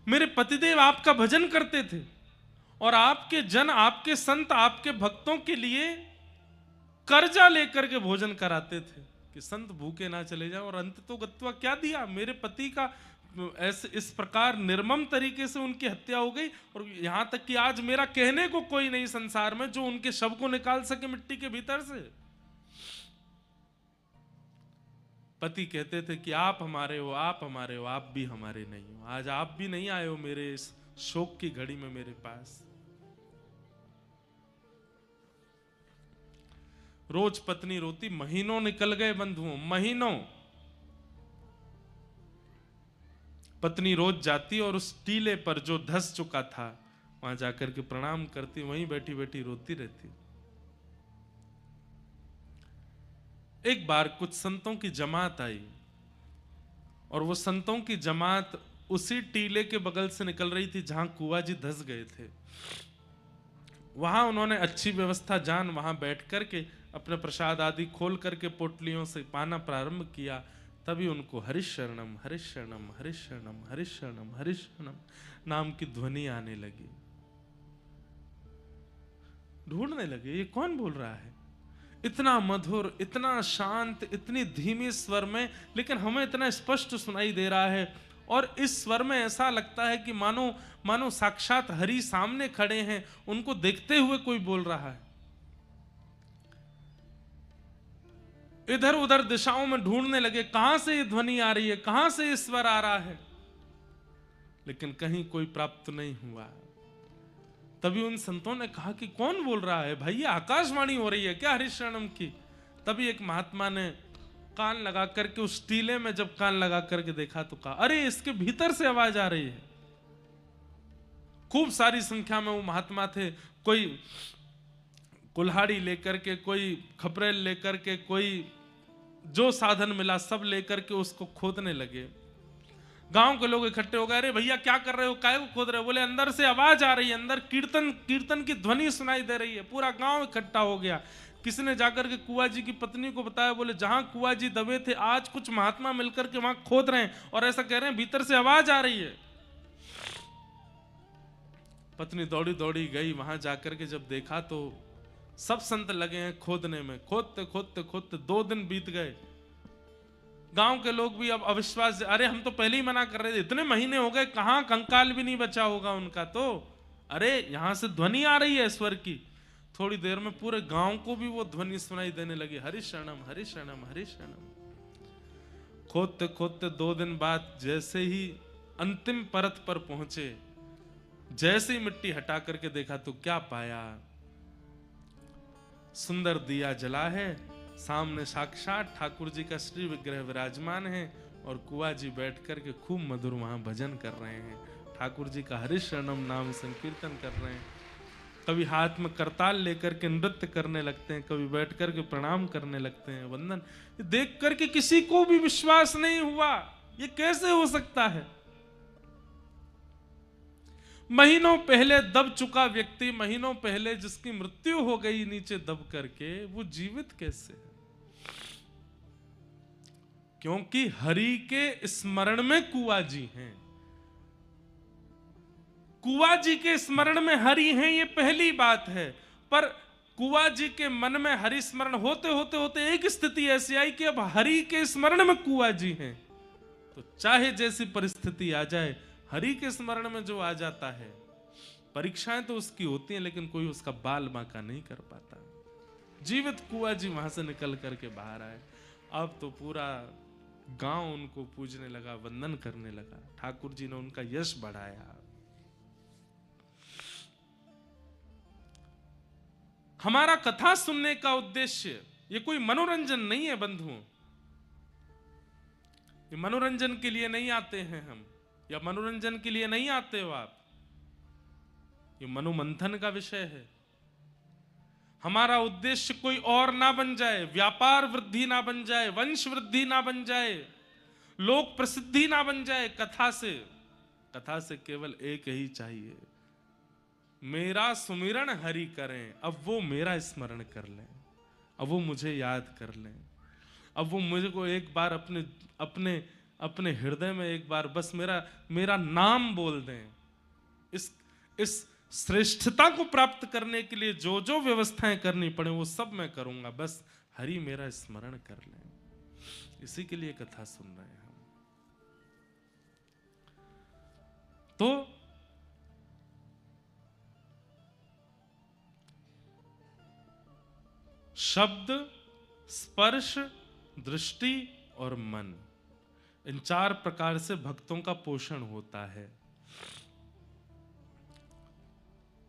मेरे पतिदेव आपका भजन करते थे और आपके जन, आपके संत, आपके भक्तों के लिए कर्जा लेकर के भोजन कराते थे कि संत भूखे ना चले जाए। और अंत तो गत्वा क्या दिया, मेरे पति का ऐसे इस प्रकार निर्मम तरीके से उनकी हत्या हो गई। और यहां तक कि आज मेरा कहने को कोई नहीं संसार में जो उनके शव को निकाल सके मिट्टी के भीतर से। पति कहते थे कि आप हमारे हो, आप हमारे हो, आप भी हमारे नहीं हो। आज आप भी नहीं आए हो मेरे इस शोक की घड़ी में मेरे पास। रोज पत्नी रोती, महीनों निकल गए बंधुओं, महीनों। पत्नी रोज जाती और उस टीले पर जो धस चुका था वहां जाकर के प्रणाम करती, वहीं बैठी बैठी रोती रहती। एक बार कुछ संतों की जमात आई और वो संतों की जमात उसी टीले के बगल से निकल रही थी जहां कुआ जी धस गए थे। वहां उन्होंने अच्छी व्यवस्था जान वहां बैठ करके अपने प्रसाद आदि खोल करके पोटलियों से पाना प्रारंभ किया। तभी उनको हरिशरणम हरिशरणम हरिशरणम हरिशरणम हरिशरणम नाम की ध्वनि आने लगी। ढूंढने लगे ये कौन बोल रहा है, इतना मधुर, इतना शांत, इतनी धीमी स्वर में, लेकिन हमें इतना स्पष्ट सुनाई दे रहा है। और इस स्वर में ऐसा लगता है कि मानो साक्षात हरि सामने खड़े हैं, उनको देखते हुए कोई बोल रहा है। इधर उधर दिशाओं में ढूंढने लगे कहां से ये ध्वनि आ रही है, कहां से ये स्वर आ रहा है, लेकिन कहीं कोई प्राप्त नहीं हुआ। तभी उन संतों ने कहा कि कौन बोल रहा है भैया, आकाशवाणी हो रही है क्या हरिशरणम की। तभी एक महात्मा ने कान लगा करके उस टीले में जब कान लगा करके देखा तो कहा अरे इसके भीतर से आवाज आ रही है। खूब सारी संख्या में वो महात्मा थे, कोई कुल्हाड़ी लेकर के, कोई खपरेल लेकर के, कोई जो साधन मिला सब लेकर के उसको खोदने लगे। गांव के लोग इकट्ठे हो गए, अरे भैया क्या कर रहे हो, काय को खोद रहे हो। बोले अंदर से आवाज आ रही है, अंदर कीर्तन की ध्वनि सुनाई दे रही है। पूरा गांव इकट्ठा हो गया। किसी ने जाकर के कुआ जी की पत्नी को बताया, बोले जहां कुआ जी दबे थे आज कुछ महात्मा मिलकर के वहां खोद रहे हैं और ऐसा कह रहे हैं भीतर से आवाज आ रही है। पत्नी दौड़ी दौड़ी गई, वहां जाकर के जब देखा तो सब संत लगे हैं खोदने में। खोदते खोदते खोदते 2 दिन बीत गए। गांव के लोग भी अब अविश्वास, अरे हम तो पहले ही मना कर रहे थे, इतने महीने हो गए, कहां कंकाल भी नहीं बचा होगा उनका। तो अरे यहां से ध्वनि आ रही है स्वर की। थोड़ी देर में पूरे गांव को भी वो ध्वनि सुनाई देने लगी, हरिशरणम हरिशरणम हरिशरणम। खोदते खोदते 2 दिन बाद जैसे ही अंतिम परत पर पहुंचे, जैसे ही मिट्टी हटा करके देखा तो क्या पाया, सुंदर दिया जला है, सामने साक्षात ठाकुर जी का श्री विग्रह विराजमान है और कुआ जी बैठ करके खूब मधुर वहां भजन कर रहे हैं, ठाकुर जी का हरिशरणम नाम संकीर्तन कर रहे हैं। कभी हाथ में करताल लेकर के नृत्य करने लगते हैं, कभी बैठ करके प्रणाम करने लगते हैं, वंदन। देख करके किसी को भी विश्वास नहीं हुआ, ये कैसे हो सकता है। महीनों पहले दब चुका व्यक्ति, महीनों पहले जिसकी मृत्यु हो गई नीचे दब करके, वो जीवित कैसे है। क्योंकि हरि के स्मरण में कुआ जी हैं। कुआ जी के स्मरण में हरि हैं, ये पहली बात है। पर कुआ जी के मन में हरि स्मरण होते होते होते एक स्थिति ऐसी आई कि अब हरि के स्मरण में कुआ जी हैं, तो चाहे जैसी परिस्थिति आ जाए, हरि के स्मरण में जो आ जाता है, परीक्षाएं तो उसकी होती हैं लेकिन कोई उसका बाल बांका नहीं कर पाता। जीवित कुआ जी वहां से निकल करके बाहर आए। अब तो पूरा गांव उनको पूजने लगा, वंदन करने लगा। ठाकुर जी ने उनका यश बढ़ाया। हमारा कथा सुनने का उद्देश्य ये कोई मनोरंजन नहीं है बंधुओं। ये मनोरंजन के लिए नहीं आते हैं हम, या मनोरंजन के लिए नहीं आते हो आप। ये मनोमंथन का विषय है। हमारा उद्देश्य कोई और ना बन जाए, व्यापार वृद्धि ना बन जाए, वंश वृद्धि ना बन जाए, लोक प्रसिद्धि ना बन जाए। कथा से केवल एक ही चाहिए, मेरा सुमिरन हरि करें। अब वो मेरा स्मरण कर लें, अब वो मुझे याद कर लें, अब वो मुझे को एक बार अपने अपने अपने हृदय में एक बार बस मेरा नाम बोल दें। इस श्रेष्ठता को प्राप्त करने के लिए जो जो व्यवस्थाएं करनी पड़े वो सब मैं करूंगा, बस हरि मेरा स्मरण कर लें। इसी के लिए कथा सुन रहे हैं हम। तो शब्द, स्पर्श, दृष्टि और मन, इन 4 प्रकार से भक्तों का पोषण होता है।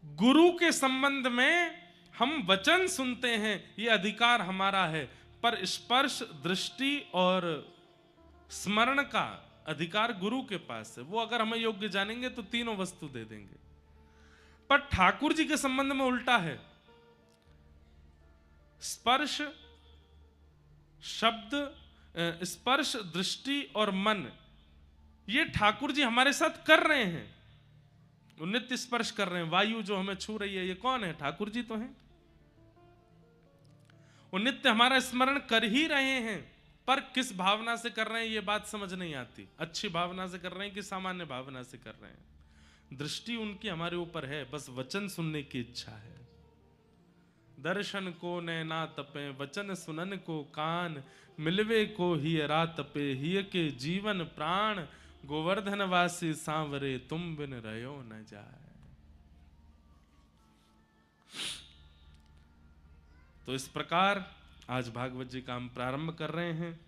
गुरु के संबंध में हम वचन सुनते हैं, ये अधिकार हमारा है, पर स्पर्श, दृष्टि और स्मरण का अधिकार गुरु के पास है। वो अगर हमें योग्य जानेंगे तो तीनों वस्तु दे देंगे। पर ठाकुर जी के संबंध में उल्टा है। स्पर्श, शब्द, स्पर्श, दृष्टि और मन, ये ठाकुर जी हमारे साथ कर रहे हैं। वो नित्य स्पर्श कर रहे हैं। वायु जो हमें छू रही है, ये कौन है? ठाकुर जी तो हैं। वो नित्य हमारा स्मरण कर ही रहे हैं, पर किस भावना से कर रहे हैं ये बात समझ नहीं आती। अच्छी भावना से कर रहे हैं कि सामान्य भावना से कर रहे हैं। दृष्टि उनकी हमारे ऊपर है, बस वचन सुनने की इच्छा है। दर्शन को नैना तपे, वचन सुनन को कान, मिलवे को ही रात तपे, हिय के जीवन प्राण, गोवर्धन वासी सांवरे, तुम बिन रहो न जाए। तो इस प्रकार आज भागवत जी का हम प्रारंभ कर रहे हैं।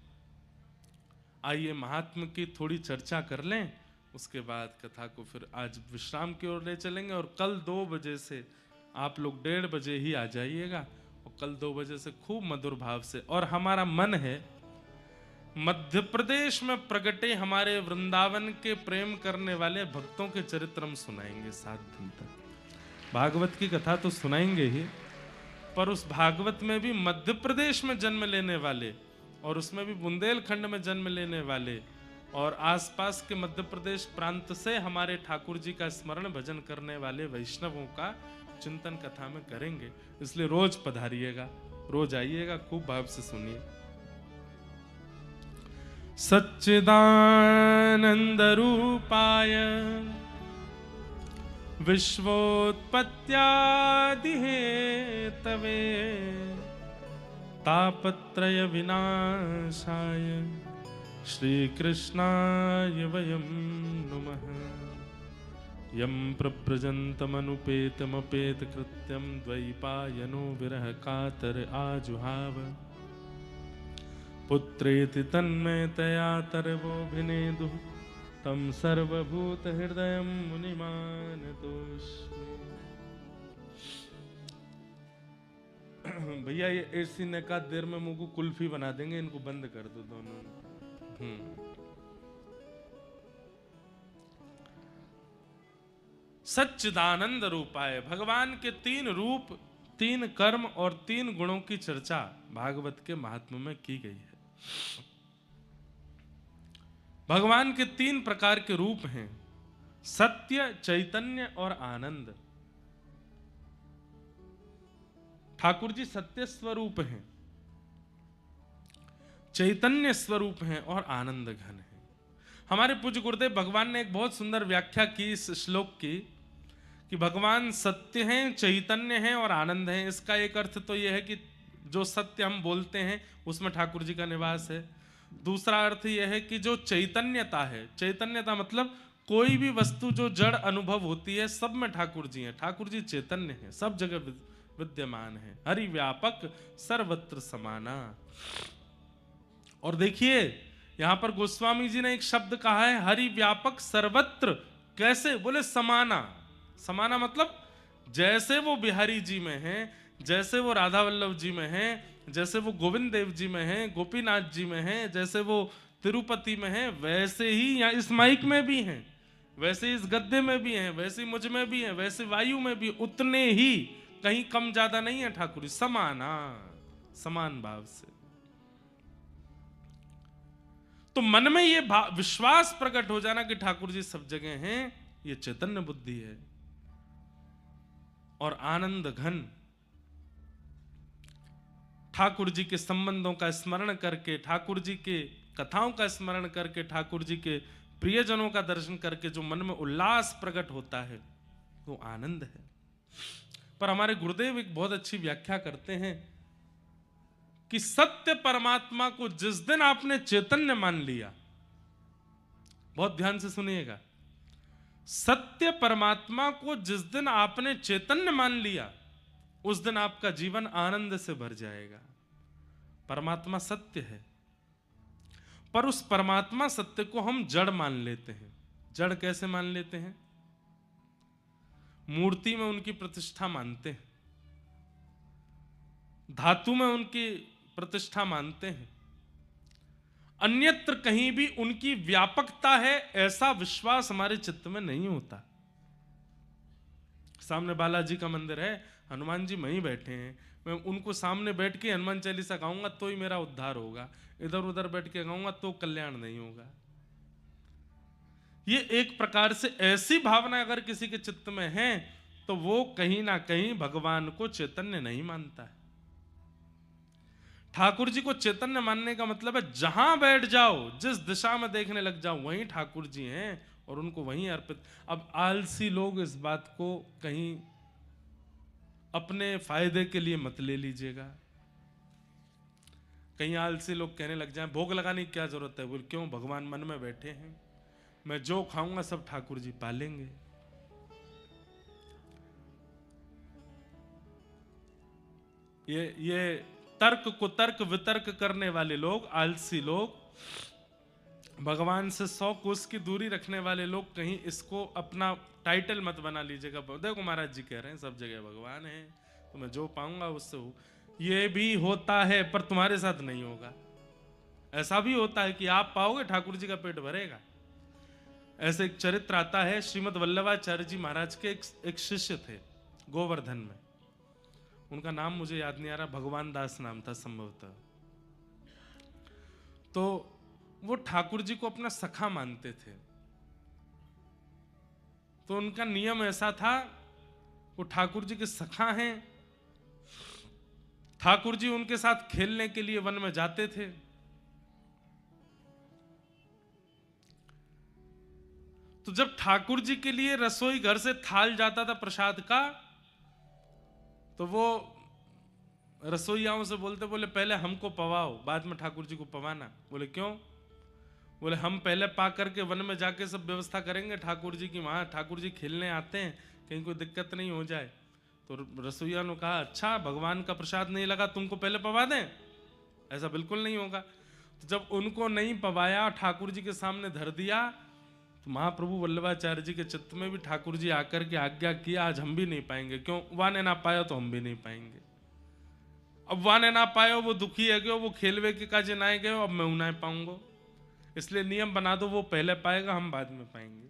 आइए महात्म की थोड़ी चर्चा कर लें, उसके बाद कथा को फिर आज विश्राम की ओर ले चलेंगे। और कल 2 बजे से आप लोग 1:30 बजे ही आ जाइएगा, और कल 2 बजे से खूब मधुर भाव से। और हमारा मन है मध्य प्रदेश में प्रगटे हमारे वृंदावन के प्रेम करने वाले भक्तों के चरित्र हम सुनाएंगे 7 दिन तक। भागवत की कथा तो सुनाएंगे ही, पर उस भागवत में भी मध्य प्रदेश में जन्म लेने वाले, और उसमें भी बुंदेलखंड में जन्म लेने वाले, और आसपास के मध्य प्रदेश प्रांत से हमारे ठाकुर जी का स्मरण भजन करने वाले वैष्णवों का चिंतन कथा में करेंगे। इसलिए रोज पधारिएगा, रोज आइएगा, खूब भाव से सुनिए। सच्चिदानंद रूपाय विश्वोत्पत्त्यादि हेतवे, तापत्रय विनाशाय श्रीकृष्णाय वयं नुमः। यं प्रव्रजन्तमनुपेतमपेतकृत्यं द्वैपायनो विरह कातर आजुहाव, पुत्रेति तन्मयतया तरवोऽभिनेदुः, तं सर्वभूतहृदयं मुनिमानतोऽस्मि। भैया ये एसी ने कहा देर में मुंह को कुल्फी बना देंगे, इनको बंद कर दो दोनों। सच्चिदानंद रूपाय, भगवान के 3 रूप, 3 कर्म और 3 गुणों की चर्चा भागवत के महात्म्य में की गई है। भगवान के 3 प्रकार के रूप हैं, सत्य, चैतन्य और आनंद। ठाकुर जी सत्य स्वरूप हैं, चैतन्य स्वरूप हैं और आनंद घन हैं। हमारे पूज्य गुरुदेव भगवान ने एक बहुत सुंदर व्याख्या की इस श्लोक की, कि भगवान सत्य हैं, चैतन्य हैं और आनंद हैं। इसका एक अर्थ तो यह है कि जो सत्य हम बोलते हैं उसमें ठाकुर जी का निवास है। दूसरा अर्थ यह है कि जो चैतन्यता है, चैतन्यता मतलब कोई भी वस्तु जो जड़ अनुभव होती है सब में ठाकुर जी हैं। ठाकुर जी चैतन्य हैं, सब जगह विद्यमान है। हरि व्यापक सर्वत्र समाना। और देखिए यहां पर गोस्वामी जी ने एक शब्द कहा है, हरि व्यापक सर्वत्र। कैसे? बोले समाना। समाना मतलब जैसे वो बिहारी जी में हैं, जैसे वो राधा वल्लभ जी में हैं, जैसे वो गोविंद देव जी में हैं, गोपीनाथ जी में हैं, जैसे वो तिरुपति में हैं, वैसे ही यहाँ इस माइक में भी हैं, वैसे इस गद्दे में भी हैं, वैसे मुझ में भी हैं, वैसे वायु में भी, उतने ही, कहीं कम ज्यादा नहीं है ठाकुर जी, समान, समान भाव से। तो मन में ये विश्वास प्रकट हो जाना कि ठाकुर जी सब जगह हैं, ये चैतन्य बुद्धि है। और आनंद घन ठाकुर जी के संबंधों का स्मरण करके, ठाकुर जी के कथाओं का स्मरण करके, ठाकुर जी के प्रियजनों का दर्शन करके जो मन में उल्लास प्रकट होता है वो आनंद है। पर हमारे गुरुदेव एक बहुत अच्छी व्याख्या करते हैं कि सत्य परमात्मा को जिस दिन आपने चैतन्य मान लिया, बहुत ध्यान से सुनिएगा, सत्य परमात्मा को जिस दिन आपने चैतन्य मान लिया, उस दिन आपका जीवन आनंद से भर जाएगा। परमात्मा सत्य है, पर उस परमात्मा सत्य को हम जड़ मान लेते हैं। जड़ कैसे मान लेते हैं? मूर्ति में उनकी प्रतिष्ठा मानते हैं, धातु में उनकी प्रतिष्ठा मानते हैं, अन्यत्र कहीं भी उनकी व्यापकता है ऐसा विश्वास हमारे चित्त में नहीं होता। सामने बालाजी का मंदिर है, हनुमान जी वहीं बैठे हैं, मैं उनको सामने बैठ के हनुमान चालीसा गाऊंगा तो ही मेरा उद्धार होगा, इधर उधर बैठ के गाऊंगा तो कल्याण नहीं होगा। ये एक प्रकार से ऐसी भावना अगर किसी के चित्त में है तो वो कहीं ना कहीं भगवान को चैतन्य नहीं मानता है। ठाकुर जी को चैतन्य मानने का मतलब है जहां बैठ जाओ, जिस दिशा में देखने लग जाओ, वहीं ठाकुर जी हैं और उनको वहीं अर्पित। अब आलसी लोग इस बात को कहीं अपने फायदे के लिए मत ले लीजिएगा। कहीं आलसी लोग कहने लग जाएं भोग लगाने की क्या जरूरत है, बोल क्यों, भगवान मन में बैठे हैं, मैं जो खाऊंगा सब ठाकुर जी पालेंगे। ये तर्क को तर्क वितर्क करने वाले लोग, आलसी लोग, भगवान से 100 कोस की दूरी रखने वाले लोग, कहीं इसको अपना टाइटल मत बना लीजिएगा। देखो महाराज जी कह रहे हैं सब जगह भगवान है, तो मैं जो पाऊंगा उससे हो। ये भी होता है पर तुम्हारे साथ नहीं होगा। ऐसा भी होता है कि आप पाओगे ठाकुर जी का पेट भरेगा। ऐसे एक चरित्र आता है, श्रीमद वल्लभाचार्य जी महाराज के एक शिष्य थे गोवर्धन में, उनका नाम मुझे याद नहीं आ रहा, भगवान दास नाम था संभवतः। तो वो ठाकुर जी को अपना सखा मानते थे। तो उनका नियम ऐसा था, वो ठाकुर जी के सखा हैं, ठाकुर जी उनके साथ खेलने के लिए वन में जाते थे। तो जब ठाकुर जी के लिए रसोई घर से थाल जाता था प्रसाद का, तो वो रसोइयाओं से बोलते, बोले पहले हमको पवाओ, बाद में ठाकुर जी को पवाना। बोले क्यों? बोले हम पहले पा करके वन में जाके सब व्यवस्था करेंगे ठाकुर जी की, वहां ठाकुर जी खेलने आते हैं, कहीं कोई दिक्कत नहीं हो जाए। तो रसोइया ने कहा अच्छा, भगवान का प्रसाद नहीं लगा, तुमको पहले पवा दें? ऐसा बिल्कुल नहीं होगा। तो जब उनको नहीं पवाया, ठाकुर जी के सामने धर दिया, तो महाप्रभु वल्लभाचार्य जी के चित्त में भी ठाकुर जी आकर के आज्ञा किया, आज हम भी नहीं पाएंगे। क्यों? वह ने ना पाया तो हम भी नहीं पाएंगे। अब वह ने ना पायो, वो दुखी है क्यों, वो खेलवे के काजे ना गए, अब मैं उन्हें पाऊंगा, इसलिए नियम बना दो, वो पहले पाएगा, हम बाद में पाएंगे।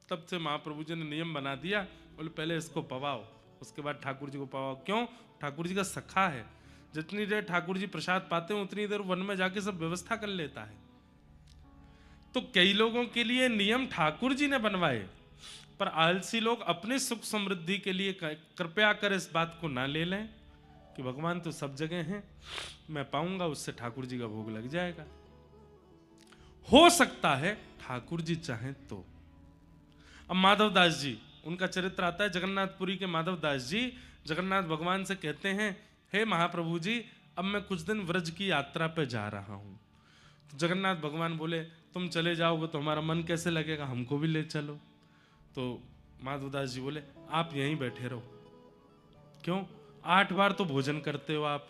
तब से महाप्रभु जी ने नियम बना दिया, बोले पहले इसको पवाओ, उसके बाद ठाकुर जी को पवाओ। क्यों? ठाकुर जी का सखा है, जितनी देर ठाकुर जी प्रसाद पाते हैं उतनी देर वन में जाके सब व्यवस्था कर लेता है। तो कई लोगों के लिए नियम ठाकुर जी ने बनवाए, पर आलसी लोग अपने सुख समृद्धि के लिए कृपया कर इस बात को ना ले लें कि भगवान तो सब जगह हैं, मैं पाऊंगा उससे ठाकुर जी का भोग लग जाएगा। हो सकता है ठाकुर जी चाहें तो। अब माधवदास जी, उनका चरित्र आता है, जगन्नाथपुरी के माधवदास जी जगन्नाथ भगवान से कहते हैं, हे महाप्रभु जी, अब मैं कुछ दिन व्रज की यात्रा पे जा रहा हूं। तो जगन्नाथ भगवान बोले तुम चले जाओगे तो हमारा मन कैसे लगेगा, हमको भी ले चलो। तो माधवदास जी बोले आप यहीं बैठे रहो। क्यों? 8 बार तो भोजन करते हो आप,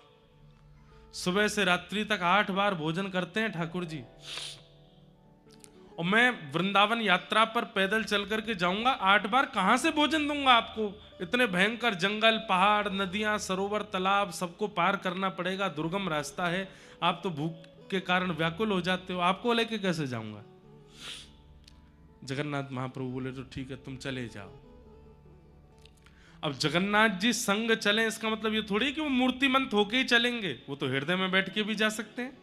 सुबह से रात्रि तक 8 बार भोजन करते हैं ठाकुर जी, और मैं वृंदावन यात्रा पर पैदल चल करके जाऊंगा, 8 बार कहां से भोजन दूंगा आपको, इतने भयंकर जंगल, पहाड़, नदियां, सरोवर, तालाब सबको पार करना पड़ेगा, दुर्गम रास्ता है। आप तो भूख के कारण व्याकुल हो जाते हो, आपको लेके कैसे जाऊंगा? जगन्नाथ महाप्रभु बोले तो ठीक है, तुम चले जाओ। अब जगन्नाथ जी संग चलें, इसका मतलब ये थोड़ी कि वो मूर्तिमंत होके ही चलेंगे, वो तो हृदय में बैठ के भी जा सकते हैं।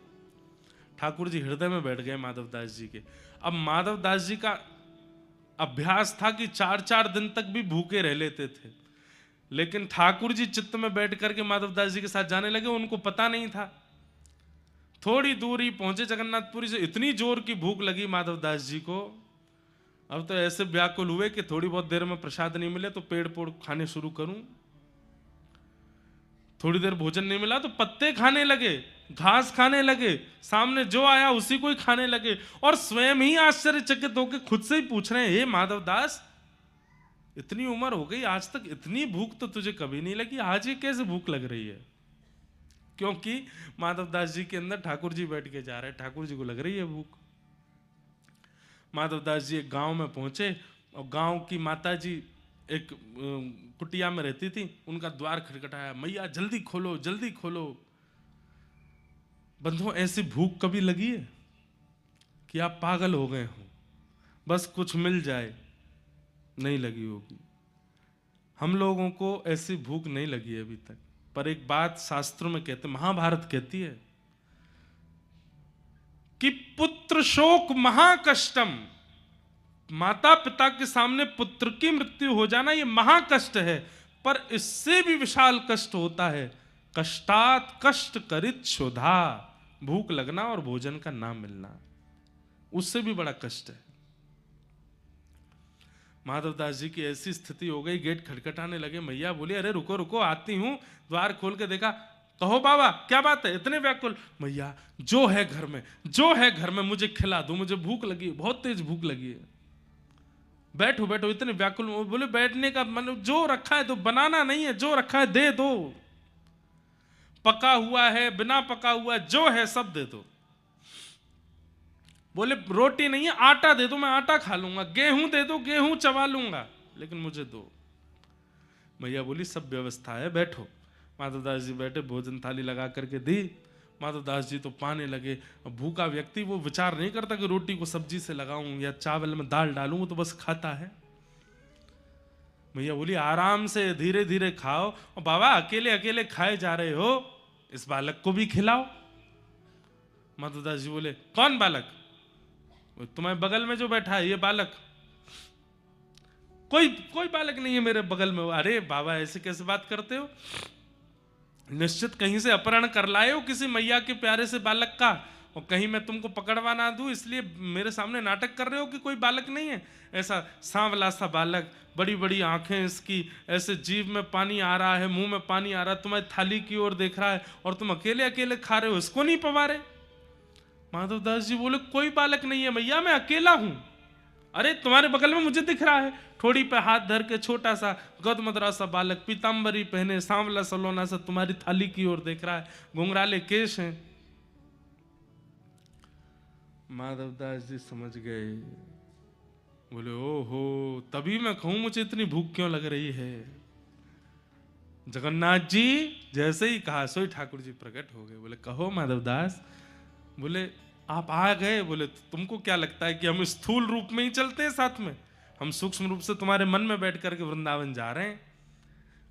ठाकुर जी हृदय में बैठ गए माधवदास जी के। अब माधवदास जी का अभ्यास था कि 4-4 दिन तक भी भूखे रह लेते थे, लेकिन ठाकुर जी चित्त में बैठ करके माधवदास जी के साथ जाने लगे। उनको पता नहीं था, थोड़ी दूरी पहुंचे जगन्नाथपुरी से, इतनी जोर की भूख लगी माधवदास जी को। अब तो ऐसे व्याकुल हुए कि थोड़ी बहुत देर में प्रसाद नहीं मिले तो पेड़ पोड़ खाने शुरू करूं, थोड़ी देर भोजन नहीं मिला तो पत्ते खाने लगे, घास खाने लगे, सामने जो आया उसी को ही खाने लगे, और स्वयं ही आश्चर्यचकित होकर खुद से ही पूछ रहे हैं, हे माधवदास, इतनी उम्र हो गई, आज तक इतनी भूख तो तुझे कभी नहीं लगी, आज ये कैसे भूख लग रही है? क्योंकि माधवदास जी के अंदर ठाकुर जी बैठ के जा रहे हैं, ठाकुर जी को लग रही है भूख। माधवदास जी एक गांव में पहुंचे और गांव की माता जी एक कुटिया में रहती थी, उनका द्वार खटखटाया, मैया जल्दी खोलो, जल्दी खोलो। बंधुओं, ऐसी भूख कभी लगी है कि आप पागल हो गए हो, बस कुछ मिल जाए? नहीं लगी होगी। हम लोगों को ऐसी भूख नहीं लगी है अभी तक। पर एक बात शास्त्रों में कहते, महाभारत कहती है कि पुत्र शोक महाकष्टम, माता पिता के सामने पुत्र की मृत्यु हो जाना ये महाकष्ट है, पर इससे भी विशाल कष्ट होता है कष्टात कष्ट करित शोधा, भूख लगना और भोजन का ना मिलना, उससे भी बड़ा कष्ट है। माधवदास जी की ऐसी स्थिति हो गई, गेट खटखटाने लगे, मैया बोली, अरे रुको रुको, आती हूं। द्वार खोल के देखा, कहो बाबा क्या बात है, इतने व्याकुल? मैया जो है घर में, जो है घर में मुझे खिला दो, मुझे भूख लगी है, बहुत तेज भूख लगी है। बैठो बैठो, इतने व्याकुल। बोले बैठने का मन, जो रखा है तो बनाना नहीं है, जो रखा है दे दो, पका हुआ है, बिना पका हुआ है, जो है सब दे दो। बोले रोटी नहीं है, आटा दे दो, मैं आटा खा लूंगा, गेहूं दे दो, गेहूं चबा लूंगा, लेकिन मुझे दो। मैया बोली सब व्यवस्था है, बैठो। माधवदास जी बैठे, भोजन थाली लगा करके दी। माधवदास जी तो पाने लगे। भूखा व्यक्ति वो विचार नहीं करता कि रोटी को सब्जी से लगाऊं या चावल में दाल डालूं, वो तो बस खाता है। मैया बोली आराम से धीरे धीरे खाओ, और बाबा अकेले अकेले खाए जा रहे हो, इस बालक को भी खिलाओ। माधवदास जी बोले कौन बालक? तुम्हारे बगल में जो बैठा है ये बालक? कोई बालक नहीं है मेरे बगल में। अरे बाबा ऐसे कैसे बात करते हो? निश्चित कहीं से अपहरण कर लाए हो किसी मैया के प्यारे से बालक का, और कहीं मैं तुमको पकड़वा ना दूं इसलिए मेरे सामने नाटक कर रहे हो कि कोई बालक नहीं है। ऐसा सांवला सा बालक, बड़ी बड़ी आंखें इसकी, ऐसे जीभ में पानी आ रहा है, मुंह में पानी आ रहा है, तुम्हारी थाली की ओर देख रहा है, और तुम अकेले अकेले खा रहे हो, इसको नहीं पवा रहे? माधवदास जी बोले कोई बालक नहीं है मैया, मैं अकेला हूं। अरे तुम्हारे बगल में मुझे दिख रहा है, ठोड़ी पे हाथ धर के छोटा सा गदमदरा सा बालक, पीतांबरी पहने, सांवला सलोना सा तुम्हारी थाली की ओर देख रहा है, घुंघराले केश हैं। माधवदास जी समझ गए, बोले ओहो, तभी मैं कहूं मुझे इतनी भूख क्यों लग रही है। जगन्नाथ जी जैसे ही कहा सोई ठाकुर जी प्रकट हो गए। बोले कहो माधवदास। बोले आप आ गए। बोले तुमको क्या लगता है कि हम स्थूल रूप में ही चलते हैं साथ में? हम सूक्ष्म रूप से तुम्हारे मन में बैठ करके वृंदावन जा रहे हैं,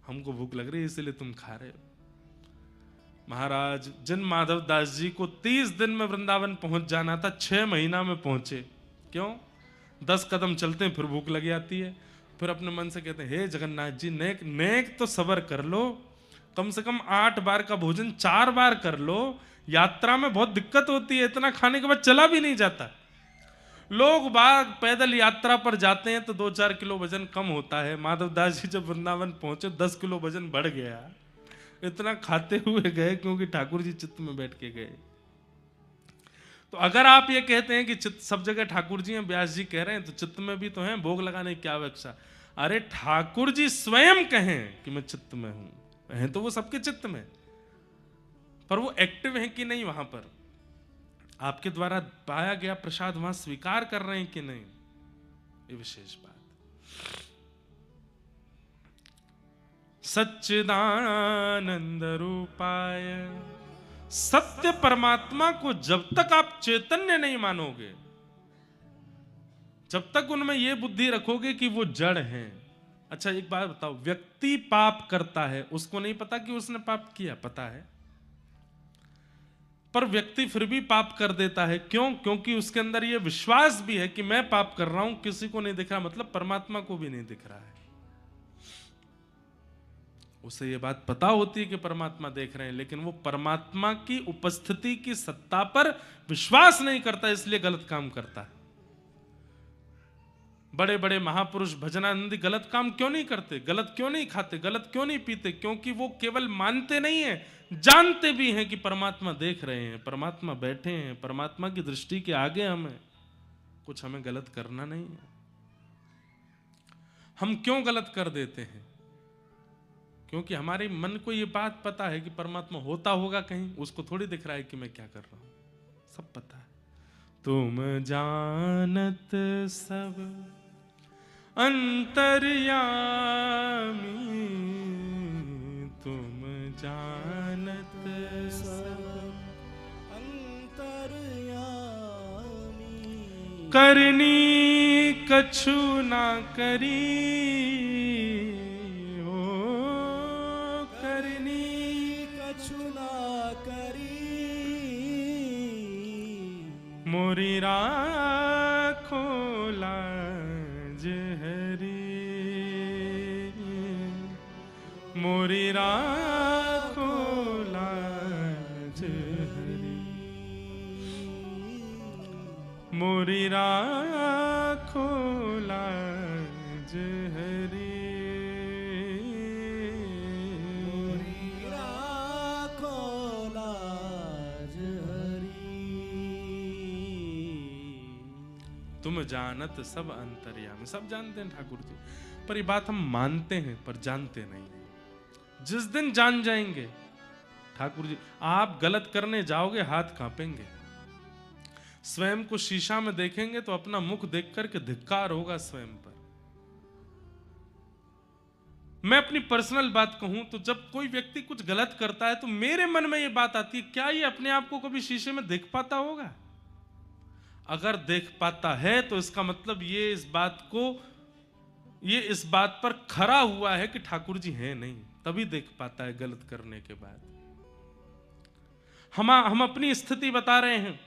हमको भूख लग रही है इसलिए तुम खा रहे हो। महाराज जिन माधवदास जी को 30 दिन में वृंदावन पहुंच जाना था, 6 महीना में पहुंचे। क्यों? 10 कदम चलते हैं फिर भूख लग जाती है, फिर अपने मन से कहते हैं हे जगन्नाथ जी नेक नेक तो सबर कर लो, कम से कम 8 बार का भोजन 4 बार कर लो। यात्रा में बहुत दिक्कत होती है, इतना खाने के बाद चला भी नहीं जाता। लोग बाग पैदल यात्रा पर जाते हैं तो 2-4 किलो वजन कम होता है। माधवदास जी जब वृंदावन पहुंचे 10 किलो वजन बढ़ गया। इतना खाते हुए गए क्योंकि ठाकुर जी चित्त में बैठ के गए। तो अगर आप ये कहते हैं कि चित्त सब जगह ठाकुर जी हैं, व्यास जी कह रहे हैं, तो चित्त में भी तो हैं, भोग लगाने की क्या आवश्यकता? अरे ठाकुर जी स्वयं कहें कि मैं चित्त में हूं, हैं तो वो सबके चित्त में, पर वो एक्टिव हैं कि नहीं वहां पर, आपके द्वारा पाया गया प्रसाद वहां स्वीकार कर रहे हैं कि नहीं, ये विशेष बात। सच्चिदानंद रूपाय। सत्य परमात्मा को जब तक आप चैतन्य नहीं मानोगे, जब तक उनमें यह बुद्धि रखोगे कि वो जड़ हैं। अच्छा एक बात बताओ, व्यक्ति पाप करता है, उसको नहीं पता कि उसने पाप किया? पता है, पर व्यक्ति फिर भी पाप कर देता है। क्यों? क्योंकि उसके अंदर यह विश्वास भी है कि मैं पाप कर रहा हूं, किसी को नहीं दिख रहा, मतलब परमात्मा को भी नहीं दिख रहा है। उसे यह बात पता होती है कि परमात्मा देख रहे हैं, लेकिन वो परमात्मा की उपस्थिति की सत्ता पर विश्वास नहीं करता, इसलिए गलत काम करता है। बड़े बड़े महापुरुष भजनानंदी गलत काम क्यों नहीं करते, गलत क्यों नहीं खाते, गलत क्यों नहीं पीते? क्योंकि वो केवल मानते नहीं है, जानते भी हैं कि परमात्मा देख रहे हैं, परमात्मा बैठे हैं, परमात्मा की दृष्टि के आगे हमें गलत करना नहीं है। हम क्यों गलत कर देते हैं? क्योंकि हमारे मन को ये बात पता है कि परमात्मा होता होगा कहीं, उसको थोड़ी दिख रहा है कि मैं क्या कर रहा हूं, सब पता है। तुम जानत सब अंतर्यामी, तुम जानत सब अंतर्यामी। करनी कछु ना करी, ओ करनी कछु ना करी। मोरी राखो लाज हरी, मोरी राखो लाज हरी, मोरी राखो लाज हरी, मोरी राखो लाज हरी। तुम जानत सब अंतर्यामी। सब जानते हैं ठाकुर जी, पर ये बात हम मानते हैं पर जानते नहीं हैं। जिस दिन जान जाएंगे ठाकुर जी, आप गलत करने जाओगे हाथ कांपेंगे, स्वयं को शीशा में देखेंगे तो अपना मुख देख करके धिक्कार होगा स्वयं पर। मैं अपनी पर्सनल बात कहूं तो जब कोई व्यक्ति कुछ गलत करता है तो मेरे मन में यह बात आती है, क्या ये अपने आप को कभी शीशे में देख पाता होगा? अगर देख पाता है तो इसका मतलब ये इस बात पर खरा हुआ है कि ठाकुर जी हैं नहीं, तभी देख पाता है गलत करने के बाद। हम अपनी स्थिति बता रहे हैं।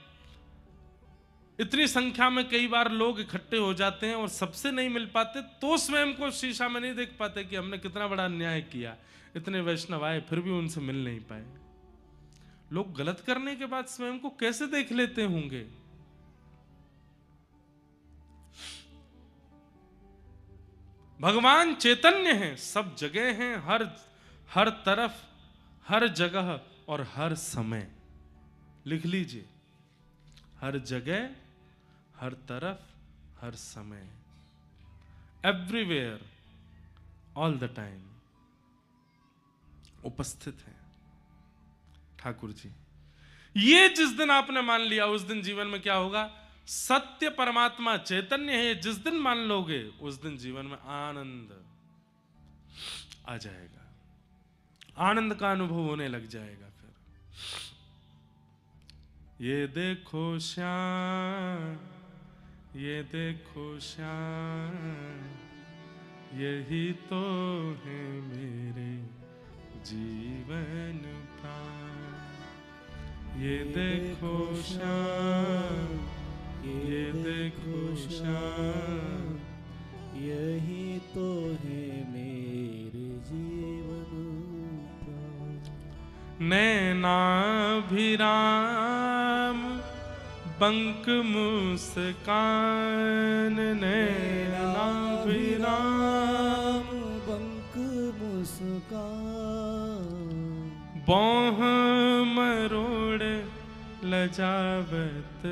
इतनी संख्या में कई बार लोग इकट्ठे हो जाते हैं और सबसे नहीं मिल पाते तो स्वयं को शीशा में नहीं देख पाते कि हमने कितना बड़ा अन्याय किया। इतने वैष्णव आए फिर भी उनसे मिल नहीं पाए। लोग गलत करने के बाद स्वयं को कैसे देख लेते होंगे? भगवान चैतन्य हैं, सब जगह हैं, हर तरफ, हर जगह और हर समय। लिख लीजिए, हर जगह, हर तरफ, हर समय, एवरीवेयर, ऑल द टाइम उपस्थित है ठाकुर जी। ये जिस दिन आपने मान लिया उस दिन जीवन में क्या होगा? सत्य परमात्मा चैतन्य है, जिस दिन मान लोगे उस दिन जीवन में आनंद आ जाएगा, आनंद का अनुभव होने लग जाएगा। फिर ये देखो श्याम, ये देखो श्याम, यही तो है मेरे जीवन प्राण। ये देखो श्याम, ये देखो श्याम, यही तो है मेरे जीवन प्राण। नैनाभिराम बंक मुस्कान, नैनाभिराम बंक मुस्कान। बाँह मरोड़ लजावत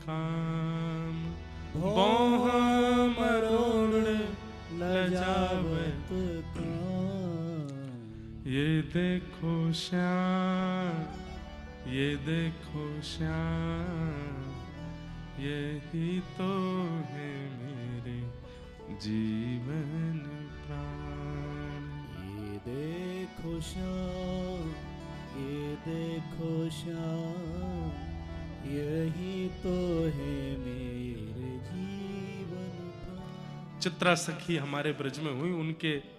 काम, बाँह मरोड़ लजावत काम। ये देखो श्याम, ये देखो श्याम, यही तो है मेरे जीवन प्राण। ये देखो श्याम, ये देखो श्याम, यही तो है मेरे जीवन प्राण। चित्रा सखी हमारे ब्रज में हुई,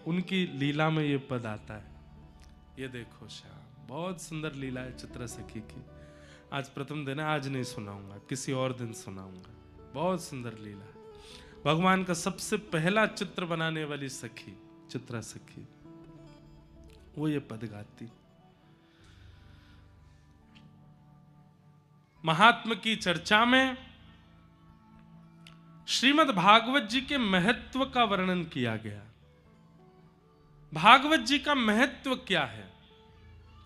उनकी लीला में ये पद आता है, ये देखो श्याम। बहुत सुंदर लीला है चित्रा सखी की। आज प्रथम दिन है, आज नहीं सुनाऊंगा, किसी और दिन सुनाऊंगा। बहुत सुंदर लीला है। भगवान का सबसे पहला चित्र बनाने वाली सखी चित्रा सखी, वो ये पद गाती। महात्मा की चर्चा में श्रीमद् भागवत जी के महत्व का वर्णन किया गया। भागवत जी का महत्व क्या है?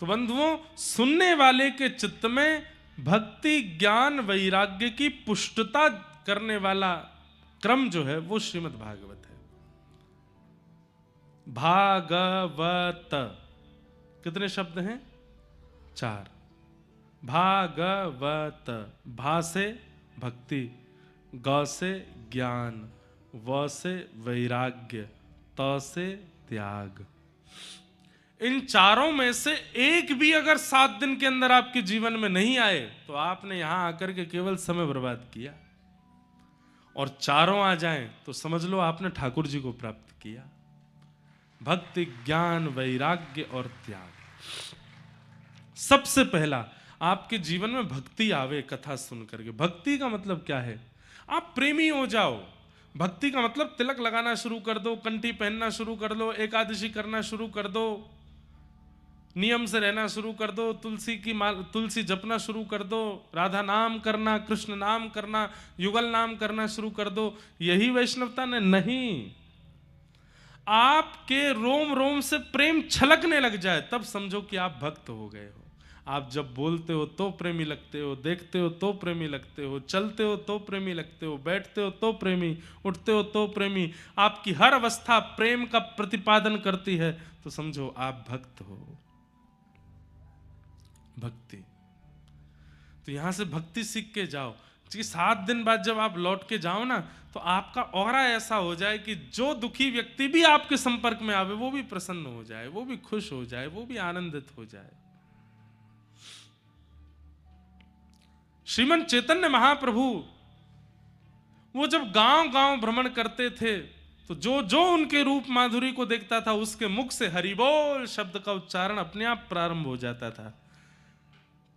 तो बंधुओं, सुनने वाले के चित्त में भक्ति, ज्ञान, वैराग्य की पुष्टता करने वाला क्रम जो है वो श्रीमद् भागवत है। भागवत कितने शब्द हैं? 4। भागवत, भा से भक्ति, ग से ज्ञान, व से वैराग्य, त से त्याग। इन चारों में से एक भी अगर 7 दिन के अंदर आपके जीवन में नहीं आए तो आपने यहां आकर के केवल समय बर्बाद किया। और चारों आ जाएं तो समझ लो आपने ठाकुर जी को प्राप्त किया। भक्ति, ज्ञान, वैराग्य और त्याग। सबसे पहला आपके जीवन में भक्ति आवे कथा सुन करके। भक्ति का मतलब क्या है? आप प्रेमी हो जाओ। भक्ति का मतलब तिलक लगाना शुरू कर दो, कंठी पहनना शुरू कर दो, एकादशी करना शुरू कर दो, नियम से रहना शुरू कर दो, तुलसी जपना शुरू कर दो, राधा नाम करना, कृष्ण नाम करना, युगल नाम करना शुरू कर दो। यही वैष्णवता ने? नहीं। आपके रोम रोम से प्रेम छलकने लग जाए तब समझो कि आप भक्त हो गए हो। आप जब बोलते हो तो प्रेमी लगते हो, देखते हो तो प्रेमी लगते हो, चलते हो तो प्रेमी लगते हो, बैठते हो तो प्रेमी, उठते हो तो प्रेमी, आपकी हर अवस्था प्रेम का प्रतिपादन करती है, तो समझो आप भक्त हो। भक्ति, तो यहां से भक्ति सीख के जाओ कि 7 दिन बाद जब आप लौट के जाओ ना तो आपका ऑरा ऐसा हो जाए कि जो दुखी व्यक्ति भी आपके संपर्क में आवे वो भी प्रसन्न हो जाए, वो भी खुश हो जाए, वो भी आनंदित हो जाए। श्रीमन चैतन्य महाप्रभु वो जब गांव गांव भ्रमण करते थे तो जो जो उनके रूप माधुरी को देखता था उसके मुख से हरिबोल शब्द का उच्चारण अपने आप प्रारंभ हो जाता था।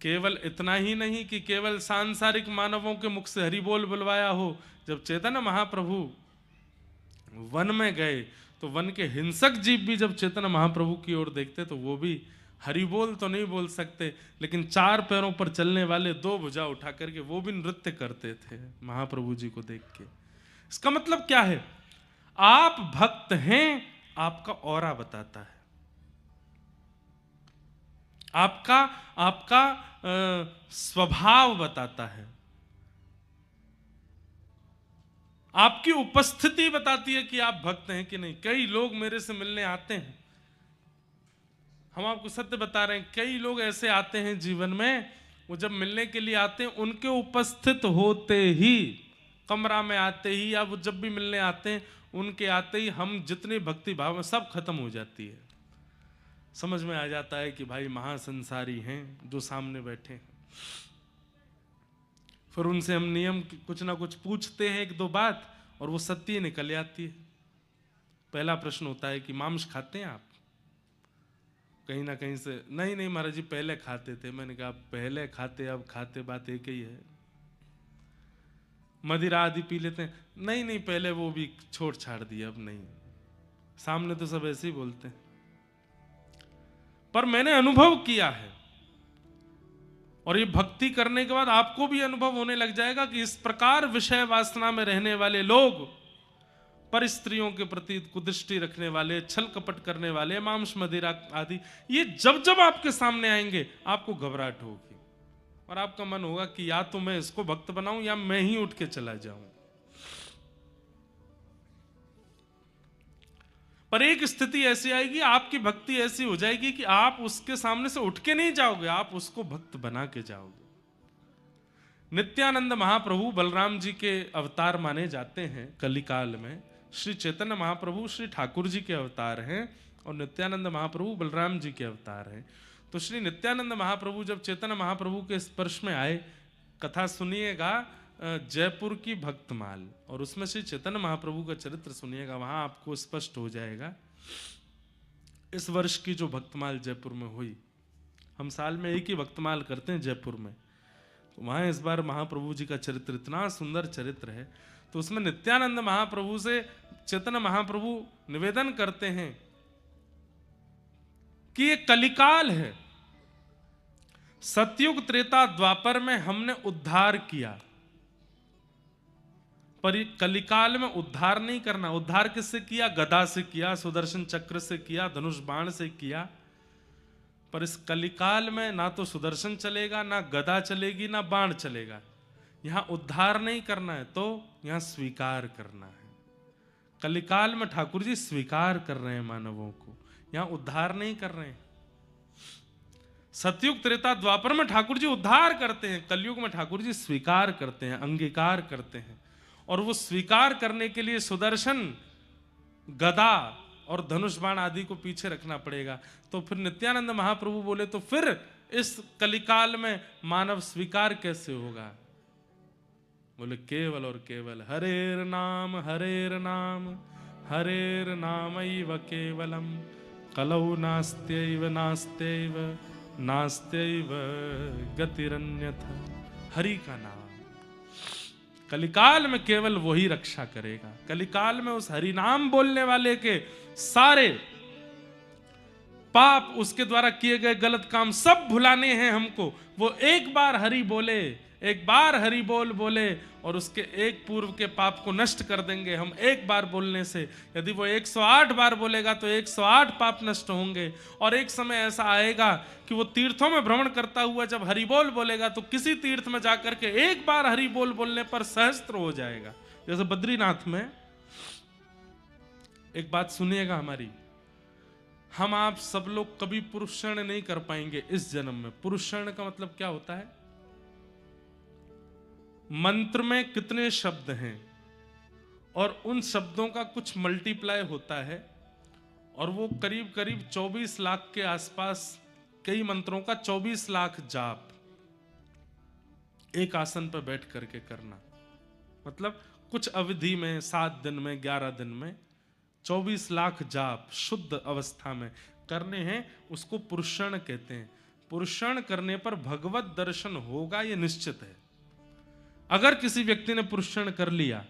केवल इतना ही नहीं कि केवल सांसारिक मानवों के मुख से हरिबोल बुलवाया हो। जब चैतन्य महाप्रभु वन में गए तो वन के हिंसक जीव भी जब चैतन्य महाप्रभु की ओर देखते तो वो भी हरिबोल तो नहीं बोल सकते, लेकिन 4 पैरों पर चलने वाले 2 भुजा उठा करके वो भी नृत्य करते थे महाप्रभु जी को देख के। इसका मतलब क्या है? आप भक्त हैं, आपका ऑरा बताता है, आपका स्वभाव बताता है, आपकी उपस्थिति बताती है कि आप भक्त हैं कि नहीं। कई लोग मेरे से मिलने आते हैं, हम आपको सत्य बता रहे हैं, कई लोग ऐसे आते हैं जीवन में, वो जब मिलने के लिए आते हैं उनके उपस्थित होते ही, कमरा में आते ही, या वो जब भी मिलने आते हैं उनके आते ही हम जितने भक्ति भाव में सब खत्म हो जाती है। समझ में आ जाता है कि भाई महासंसारी हैं जो सामने बैठे हैं। फिर उनसे हम नियम कुछ ना कुछ पूछते हैं 1-2 बात और वो सत्य निकल आती है। पहला प्रश्न होता है कि मांस खाते हैं आप? कहीं ना कहीं से नहीं महाराज जी पहले खाते थे। मैंने कहा पहले खाते अब खाते बात एक ही है। मदिरा आदि पी लेते हैं? नहीं पहले वो भी छोड़ छाड़ दिया, अब नहीं। सामने तो सब ऐसे ही बोलते हैं, पर मैंने अनुभव किया है और ये भक्ति करने के बाद आपको भी अनुभव होने लग जाएगा कि इस प्रकार विषय वासना में रहने वाले लोग, पर स्त्रियों के प्रति कुदृष्टि रखने वाले, छल कपट करने वाले, मांस मदिरा आदि, ये जब जब आपके सामने आएंगे आपको घबराहट होगी और आपका मन होगा कि या तो मैं इसको भक्त बनाऊं या मैं ही उठ के चला जाऊं। पर एक स्थिति ऐसी आएगी, आपकी भक्ति ऐसी हो जाएगी कि आप उसके सामने से उठ के नहीं जाओगे, आप उसको भक्त बना के जाओगे। नित्यानंद महाप्रभु बलराम जी के अवतार माने जाते हैं कलिकाल में। श्री चैतन्य महाप्रभु श्री ठाकुर जी के अवतार हैं और नित्यानंद महाप्रभु बलराम जी के अवतार हैं। तो श्री नित्यानंद महाप्रभु जब चैतन्य महाप्रभु के स्पर्श में आए, कथा सुनिएगा जयपुर की भक्तमाल, और उसमें श्री चैतन्य महाप्रभु का चरित्र सुनिएगा, वहां आपको स्पष्ट हो जाएगा। इस वर्ष की जो भक्तमाल जयपुर में हुई, हम साल में एक ही भक्तमाल करते हैं जयपुर में, तो वहां इस बार महाप्रभु जी का चरित्र इतना सुंदर चरित्र है। तो उसमें नित्यानंद महाप्रभु से चैतन्य महाप्रभु निवेदन करते हैं कि ये कलिकाल है, सतयुग त्रेता द्वापर में हमने उद्धार किया, पर ये कलिकाल में उद्धार नहीं करना। उद्धार किससे किया? गदा से किया, सुदर्शन चक्र से किया, धनुष बाण से किया। पर इस कलिकाल में ना तो सुदर्शन चलेगा, ना गदा चलेगी, ना बाण चलेगा। यहां उद्धार नहीं करना है, तो यहां स्वीकार करना है। कलिकाल में ठाकुर जी स्वीकार कर रहे हैं मानवों को, यहां उद्धार नहीं कर रहे हैं। सतयुग त्रेता द्वापर में ठाकुर जी उद्धार करते हैं, कलयुग में ठाकुर जी स्वीकार करते हैं, अंगीकार करते हैं। और वो स्वीकार करने के लिए सुदर्शन, गदा और धनुष बाण आदि को पीछे रखना पड़ेगा। तो फिर नित्यानंद महाप्रभु बोले, तो फिर इस कलिकाल में मानव स्वीकार कैसे होगा? बोले केवल और केवल हरेर नाम हरेर नाम हरेर नामैव केवलम कलौ नास्त्यैव नास्त्यैव नास्त्यैव गतिरन्यथा। हरि का नाम कलिकाल में केवल वही रक्षा करेगा। कलिकाल में उस हरि नाम बोलने वाले के सारे पाप, उसके द्वारा किए गए गलत काम सब भुलाने हैं हमको। वो एक बार हरि बोले, एक बार हरि बोल बोले और उसके एक पूर्व के पाप को नष्ट कर देंगे हम एक बार बोलने से। यदि वो 108 बार बोलेगा तो 108 पाप नष्ट होंगे। और एक समय ऐसा आएगा कि वो तीर्थों में भ्रमण करता हुआ जब हरि बोल बोलेगा तो किसी तीर्थ में जाकर के एक बार हरि बोल बोलने पर सहस्त्र हो जाएगा। जैसे बद्रीनाथ में, एक बात सुनिएगा हमारी, हम आप सब लोग कभी पुरुषण नहीं कर पाएंगे इस जन्म में। पुरुषण का मतलब क्या होता है? मंत्र में कितने शब्द हैं और उन शब्दों का कुछ मल्टीप्लाई होता है, और वो करीब करीब 24 लाख के आसपास, कई मंत्रों का 24 लाख जाप एक आसन पर बैठ करके करना। मतलब कुछ अवधि में 7 दिन में, 11 दिन में 24 लाख जाप शुद्ध अवस्था में करने हैं, उसको पुरुषण कहते हैं। पुरुषण करने पर भगवत दर्शन होगा, ये निश्चित है। अगर किसी व्यक्ति ने पुरुषण कर लिया,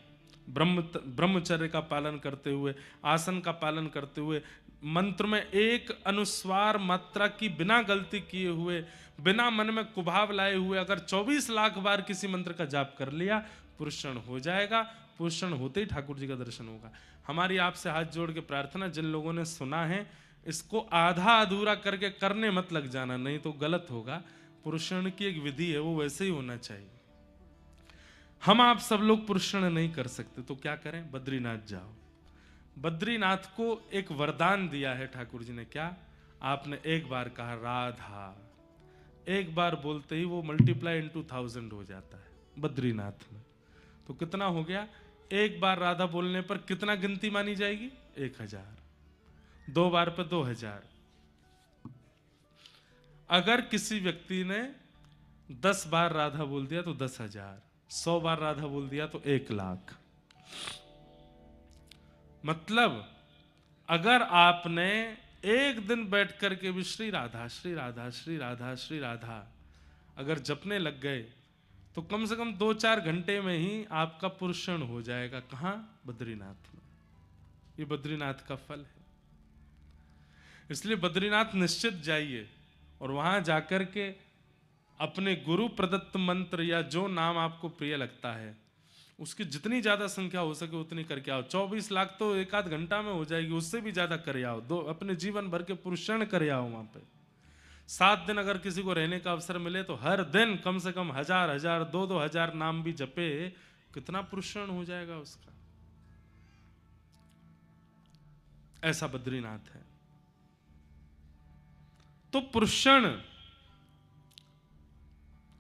ब्रह्मचर्य का पालन करते हुए, आसन का पालन करते हुए, मंत्र में एक अनुस्वार मात्रा की बिना गलती किए हुए, बिना मन में कुभाव लाए हुए अगर 24 लाख बार किसी मंत्र का जाप कर लिया, पुरुषण हो जाएगा। पुरुषण होते ही ठाकुर जी का दर्शन होगा। हमारी आपसे हाथ जोड़ के प्रार्थना, जिन लोगों ने सुना है इसको आधा अधूरा करके करने मत लग जाना, नहीं तो गलत होगा। पुरुषण की एक विधि है, वो वैसे ही होना चाहिए। हम आप सब लोग पुरुषण नहीं कर सकते, तो क्या करें? बद्रीनाथ जाओ। बद्रीनाथ को एक वरदान दिया है ठाकुर जी ने। क्या? आपने एक बार कहा राधा, एक बार बोलते ही वो मल्टीप्लाई इनटू 1000 हो जाता है बद्रीनाथ में। तो कितना हो गया? एक बार राधा बोलने पर कितना गिनती मानी जाएगी? 1000। 2 बार पे 2000। अगर किसी व्यक्ति ने 10 बार राधा बोल दिया तो 10,000, 100 बार राधा बोल दिया तो 1 लाख। मतलब अगर आपने एक दिन बैठ करके भी श्री राधा श्री राधा श्री राधा श्री राधा अगर जपने लग गए तो कम से कम 2-4 घंटे में ही आपका पुरुषण हो जाएगा। कहां? बद्रीनाथ में। ये बद्रीनाथ का फल है। इसलिए बद्रीनाथ निश्चित जाइए और वहां जाकर के अपने गुरु प्रदत्त मंत्र या जो नाम आपको प्रिय लगता है उसकी जितनी ज्यादा संख्या हो सके उतनी करके आओ। 24 लाख तो 1-8 घंटा में हो जाएगी, उससे भी ज्यादा करे आओ। अपने जीवन भर के पुरुषण करे आओ वहां पे। 7 दिन अगर किसी को रहने का अवसर मिले तो हर दिन कम से कम 1000, 2,000 नाम भी जपे, कितना पुरुषण हो जाएगा उसका। ऐसा बद्रीनाथ है। तो पुरुषण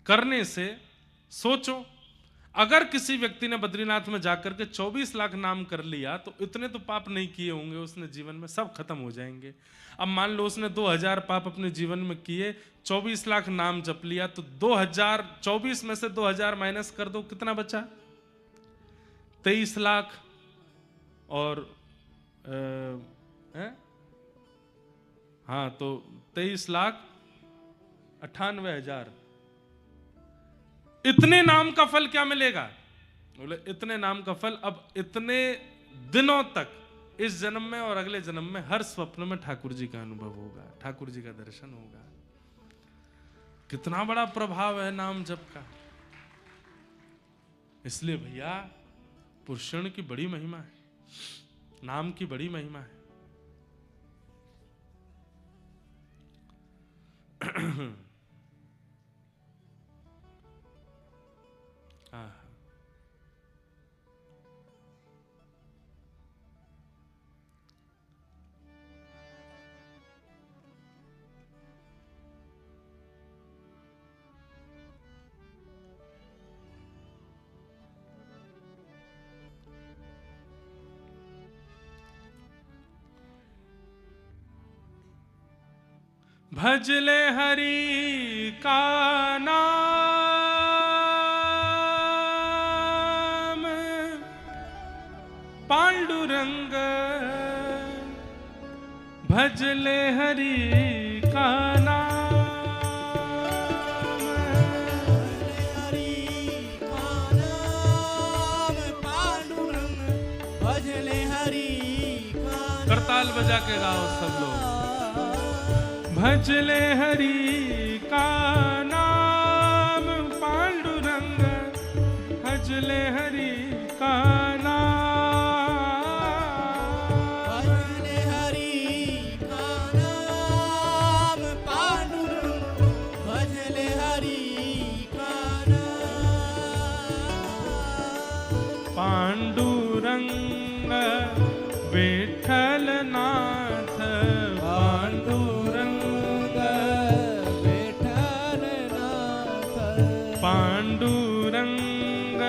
करने से सोचो, अगर किसी व्यक्ति ने बद्रीनाथ में जाकर के 24 लाख नाम कर लिया तो इतने तो पाप नहीं किए होंगे उसने जीवन में, सब खत्म हो जाएंगे। अब मान लो उसने 2000 पाप अपने जीवन में किए, 24 लाख नाम जप लिया, तो 2024 में से 2000 माइनस कर दो, कितना बचा? 23 लाख और हाँ, तो 23,98,000। इतने नाम का फल क्या मिलेगा? बोले इतने नाम का फल अब इतने दिनों तक, इस जन्म में और अगले जन्म में, हर स्वप्न में ठाकुर जी का अनुभव होगा, ठाकुर जी का दर्शन होगा। कितना बड़ा प्रभाव है नाम जप का। इसलिए भैया पुरुषण की बड़ी महिमा है, नाम की बड़ी महिमा है। भजले हरि का नाम पांडुरंग, भजले हरि का नाम, हरि का नाम पांडुरंग, भजले हरि का नाम। करताल बजा के गाओ सब लोग। भजले हरि का नाम पांडुरंग, भजले हरि का नाम, भजले हरि का नाम पांडुरंग, भजले हरि का नाम। पांडुरंग विठ्ठल नाथ, पांडुरंग विठ्ठल नाथ, पांडुरंग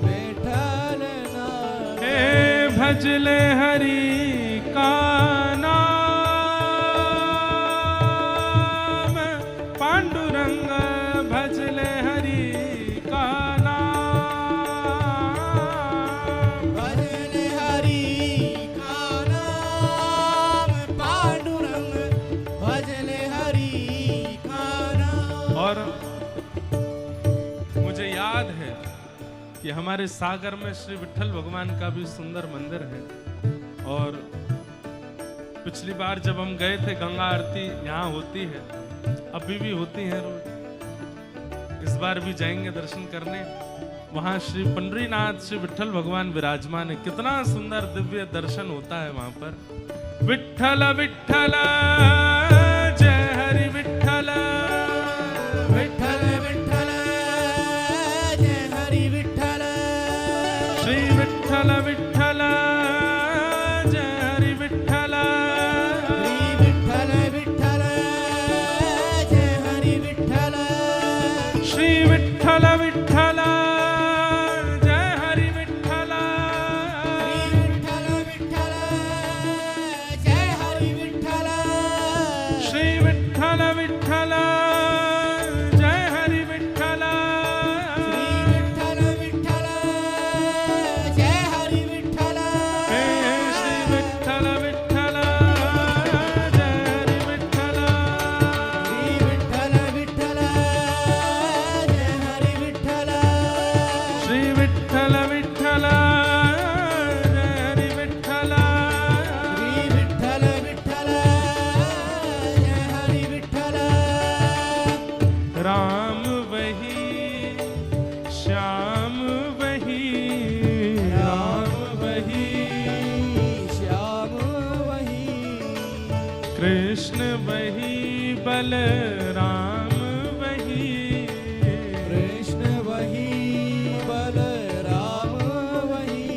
विठ्ठल नाथ। हे भजले हरि का नाम पांडुरंग, भजले हरि का नाम, भजले हरि का नाम पांडुरंग, भजले हरि का नाम। और मुझे याद है कि हमारे सागर में श्री विठ्ठल भगवान का भी सुंदर मंदिर है। और पिछली बार जब हम गए थे, गंगा आरती यहाँ होती है, अभी भी होती है रोज। इस बार भी जाएंगे दर्शन करने। वहाँ श्री पंडरीनाथ श्री विठ्ठल भगवान विराजमान है। कितना सुंदर दिव्य दर्शन होता है वहाँ पर। विठ्ठल विठ्ठल जय हरि विठ्ठल, विठ्ठल विठ्ठल जय हरि विठ्ठल, श्री विठ्ठल विठ्ठल जय हरि विठ्ठल, श्री विठ्ठल विठ्ठल जय हरि विठ्ठल, श्री विठ्ठल विठ्ठल जय हरि विठ्ठल, श्री विठ्ठल विठ्ठल जय हरि विठ्ठल, श्री विठ्ठल विठ्ठल श्री विठ्ठल विठ्ठल जय हरि विठ्ठल, हे श्री विठ्ठल विठ्ठल जय हरि विठ्ठल, श्री विठ्ठल विठ्ठल जय हरि विठ्ठल, श्री विठ्ठल विठ्ठल जय हरि विठ्ठल, श्री विठ्ठल विठ्ठल जय हरि विठ्ठल। राम वही श्याम वही, राम वही श्याम वही, कृष्ण वही बलराम वही, कृष्ण वही बलराम वही,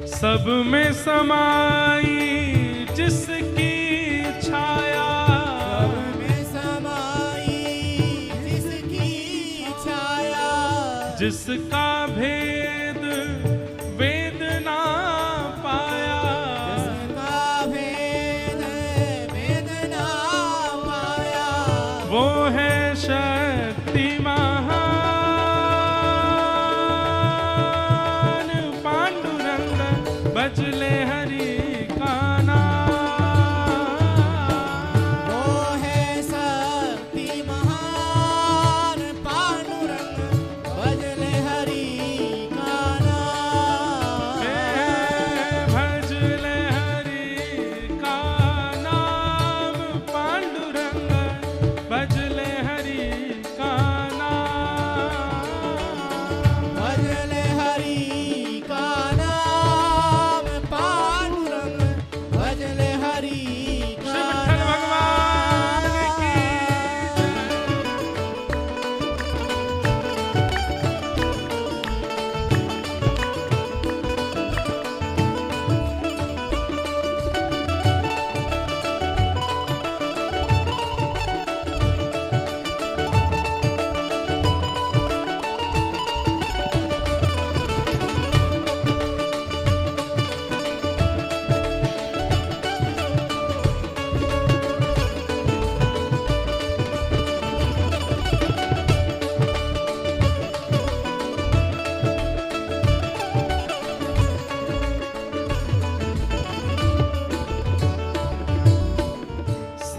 सब में समाई जिसकी छाया, सब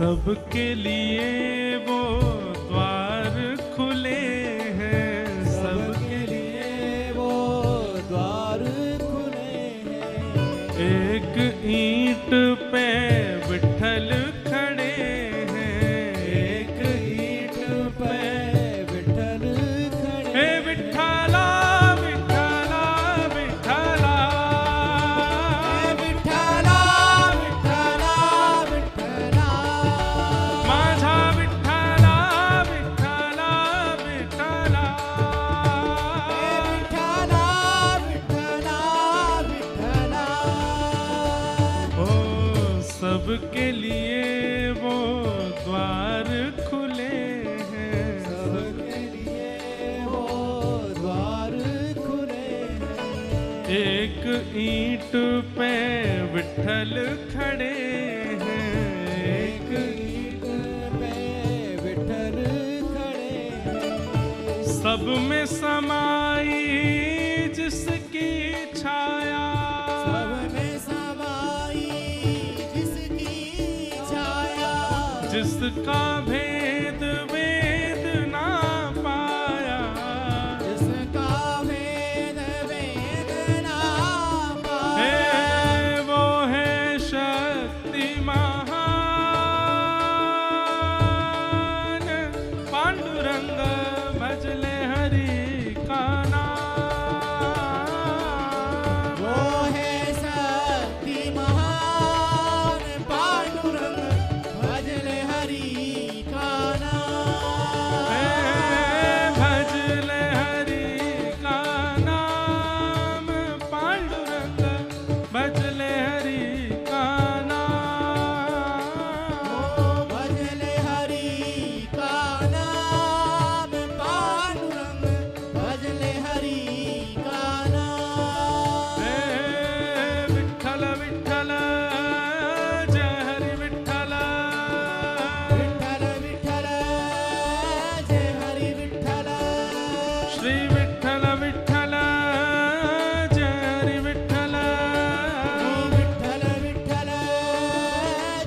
सबके लिए वो द्वार खुले हैं, सबके लिए वो द्वार खुले हैं। एक ईंट पे विठल खड़े हैं, एक ईंट पे विठल खड़े। हे विठ्ठला विठ्ठला विठ्ठला, हे विठ्ठला विठ्ठला विठ्ठला, माझा विठ्ठला विठ्ठला विठ्ठला, हे विठ्ठला विठ्ठला विठ्ठला। ओ सबके लिए वो द्वार खुले हैं, सबके लिए वो द्वार खुले हैं। एक ईंट पे विठल खड़े हैं, एक ईंट पे विठल खड़े हैं। सब में समाई जिसकी छाया, सब में समाई जिसकी छाया, जिसका भेद वेद ना पाया, जिसका भेद वेद ना पाया। हे वो है शक्ति महान, पांडुरंग भजले हरि का नाम। वो है शक्ति महान, पांडुरंग भजले हरि का हे नाम। भजले हरि का नाम, पांडुरंग भजले हरि का नाम। भजले हरि का नाम, पांडुरंग भजले हरि का नाम। हे विठ्ठल विठ्ठल जय हरि विठ्ठल, विठ्ठल विठ्ठल जय हरि विठ्ठल। श्री विठ्ठल विठ्ठल जय हरि विठ्ठल, विठ्ठल विठ्ठल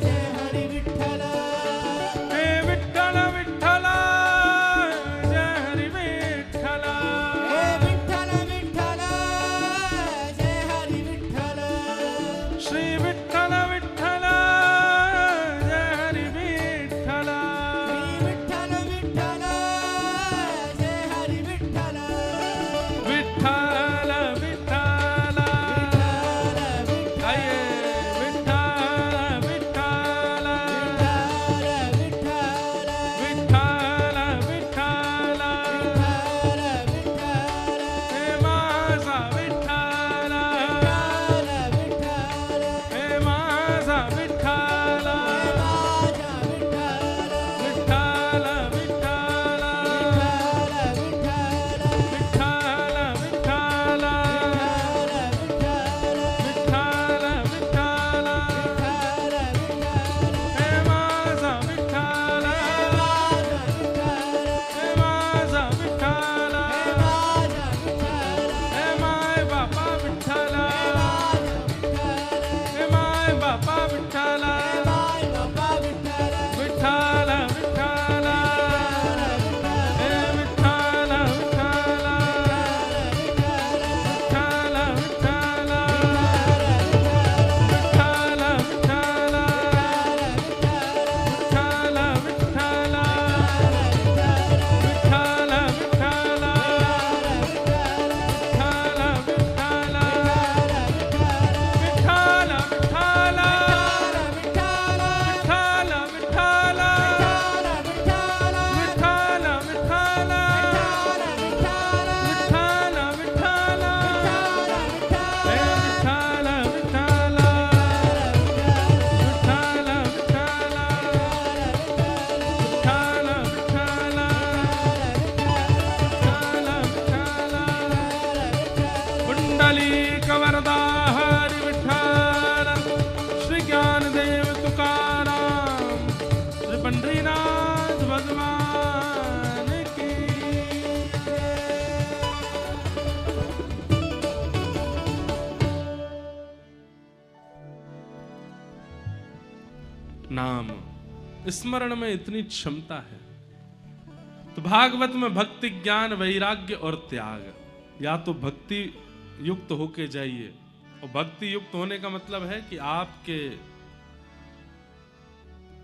जय हरि विठ्ठल। हे विठ्ठल विठ्ठल जय हरि विठ्ठल, हे विठ्ठल विठ्ठल जय हरि विठ्ठल। श्री विठ्ठल विठ्ठल जय हरि विठ्ठल, विठ्ठल विठ्ठल जय हरि विठ्ठल। विठ्ठल विठ्ठल आइए, विठ्ठल विठ्ठल विठ्ठल विठ्ठल, हे माझा विठ्ठल, हे माझा विठ्ठल, विठ्ठल विठ्ठल विठ्ठल विठ्ठल, विठ्ठल विठ्ठल, हे माझा विठ्ठल, हे माझा विठ्ठल, हे माय बापा विठ्ठल, हे माय बापा विठ्ठल, विठ्ठल विठ्ठल, हे विठ्ठल विठ्ठल, विठ्ठल विठ्ठल, विठ्ठल विठ्ठल, विठ्ठल विठ्ठल, विठ्ठल विठ्ठल, विठ्ठल विठ्ठल, नाम स्मरण में इतनी क्षमता है। तो भागवत में भक्ति, ज्ञान, वैराग्य और त्याग, या तो भक्ति युक्त होके जाइए, और भक्ति युक्त होने का मतलब है कि आपके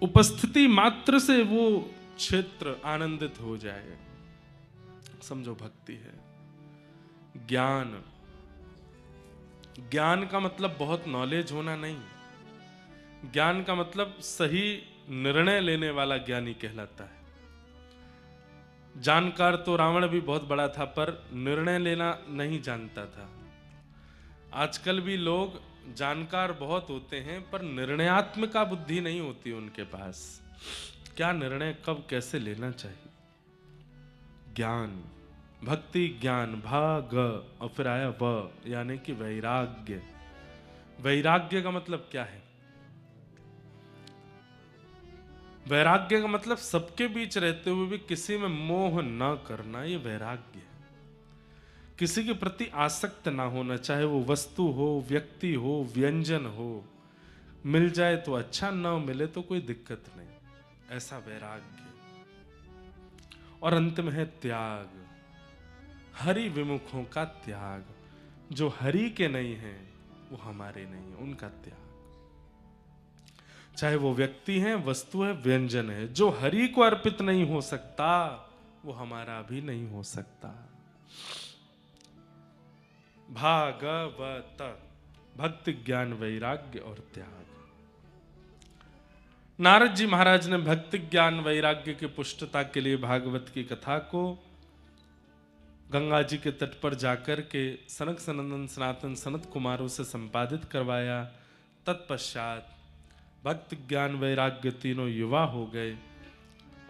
उपस्थिति मात्र से वो क्षेत्र आनंदित हो जाए, समझो भक्ति है। ज्ञान, ज्ञान का मतलब बहुत नॉलेज होना नहीं, ज्ञान का मतलब सही निर्णय लेने वाला ज्ञानी कहलाता है। जानकार तो रावण भी बहुत बड़ा था, पर निर्णय लेना नहीं जानता था। आजकल भी लोग जानकार बहुत होते हैं, पर निर्णयात्मक बुद्धि नहीं होती उनके पास, क्या निर्णय कब कैसे लेना चाहिए। ज्ञान, भक्ति, ज्ञान, भाग, और फिर आया व, यानी कि वैराग्य। वैराग्य का मतलब क्या है? वैराग्य का मतलब सबके बीच रहते हुए भी किसी में मोह न करना, ये वैराग्य है। किसी के प्रति आसक्त ना होना, चाहे वो वस्तु हो, व्यक्ति हो, व्यंजन हो, मिल जाए तो अच्छा, ना मिले तो कोई दिक्कत नहीं, ऐसा वैराग्य। और अंत में है त्याग, हरि विमुखों का त्याग। जो हरि के नहीं है वो हमारे नहीं है, उनका त्याग। चाहे वो व्यक्ति है, वस्तु है, व्यंजन है, जो हरि को अर्पित नहीं हो सकता वो हमारा भी नहीं हो सकता। भागवत, भक्ति, ज्ञान, वैराग्य और त्याग। नारद जी महाराज ने भक्ति, ज्ञान, वैराग्य की पुष्टता के लिए भागवत की कथा को गंगा जी के तट पर जाकर के सनक सनंदन सनातन सनत कुमारों से संपादित करवाया। तत्पश्चात भक्ति, ज्ञान, वैराग्य तीनों युवा हो गए,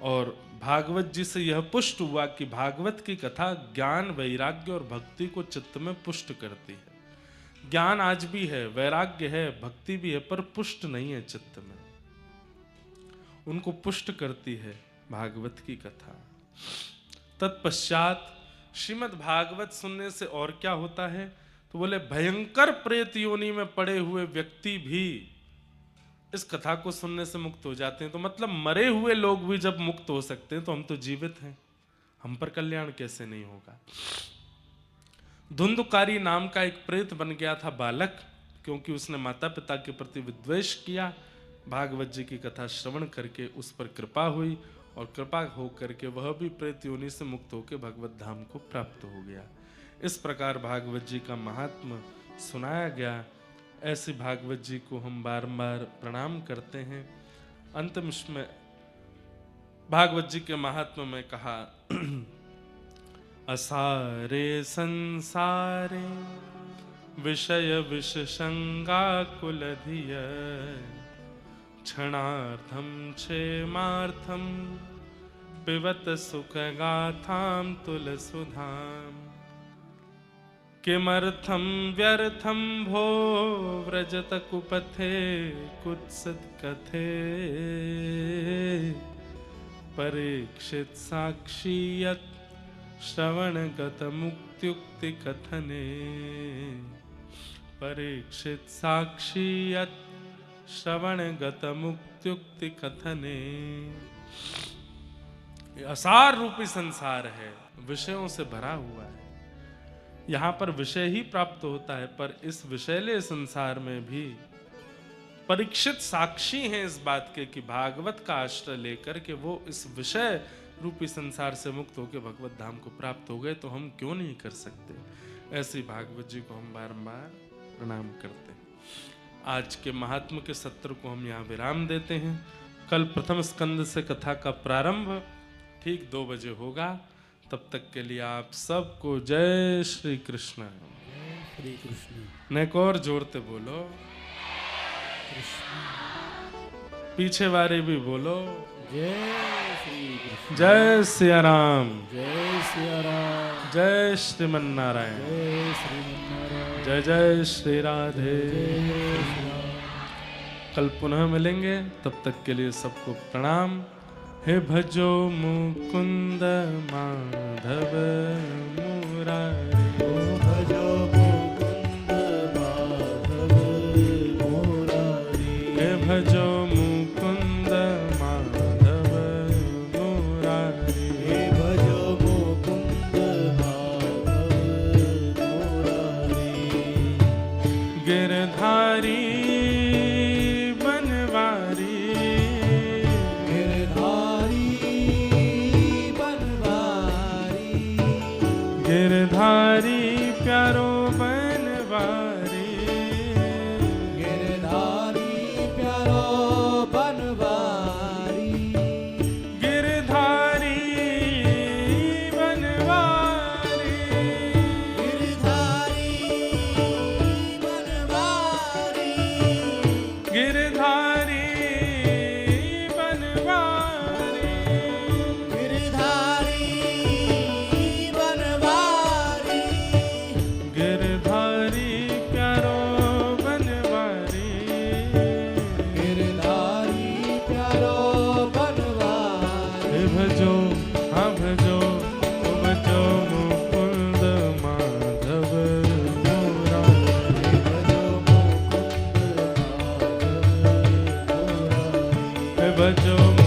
और भागवत जी से यह पुष्ट हुआ कि भागवत की कथा ज्ञान, वैराग्य और भक्ति को चित्त में पुष्ट करती है। ज्ञान आज भी है, वैराग्य है, भक्ति भी है, पर पुष्ट नहीं है चित्त में, उनको पुष्ट करती है भागवत की कथा। तत्पश्चात श्रीमद् भागवत सुनने से और क्या होता है, तो बोले भयंकर प्रेत योनि में पड़े हुए व्यक्ति भी इस कथा को सुनने से मुक्त हो जाते हैं। तो मतलब मरे हुए लोग भी जब मुक्त हो सकते हैं तो हम तो जीवित हैं, हम पर कल्याण कैसे नहीं होगा। धुंधकारी नाम का एक प्रेत बन गया था बालक, क्योंकि उसने माता पिता के प्रति विद्वेष किया। भागवत जी की कथा श्रवण करके उस पर कृपा हुई, और कृपा हो करके वह भी प्रेत योनि से मुक्त होकर भगवत धाम को प्राप्त हो गया। इस प्रकार भागवत जी का महात्म्य सुनाया गया। ऐसे भागवत जी को हम बारंबार प्रणाम करते हैं। अंत में भागवत जी के महात्म्य में कहा, असारे संसारे विषय विषसंगा कुलधिय, क्षणार्थम क्षेमार्थम पिबत सुखगाथाम तुलसुधाम, किमर्थम व्यर्थम भो व्रजत कुपथे कुत्सित कथे, परीक्षित साक्षी यत् श्रवणगत मुक्त्युक्ति कथने, परीक्षित साक्षी यत् श्रवणगत मुक्त्युक्ति कथने। असार रूपी संसार है, विषयों से भरा हुआ है। यहाँ पर विषय ही प्राप्त होता है, पर इस विषयले संसार में भी परीक्षित साक्षी हैं इस बात के कि भागवत का आश्रय लेकर के वो इस विषय रूपी संसार से मुक्त होकर भगवत धाम को प्राप्त हो गए, तो हम क्यों नहीं कर सकते। ऐसी भागवत जी को हम बारंबार प्रणाम करते हैं। आज के महात्मा के सत्र को हम यहाँ विराम देते हैं। कल प्रथम स्कंद से कथा का प्रारंभ ठीक 2 बजे होगा। तब तक के लिए आप सबको जय श्री कृष्ण। श्री कृष्ण। नेक और जोरते बोलो, पीछे वाले भी बोलो, जय श्री कृष्ण। जय सिया राम, जय सिया राम, जय श्रीमन नारायण, जय श्रीमन्नारायण, जय जय श्री राधे। जय श्री राम। कल पुनः मिलेंगे, तब तक के लिए सबको प्रणाम। हे भजो मुकुंद माधव मुरारी, भजो मुकुंद माधव मुरारी, हे भजो मुकुंद माधव भजो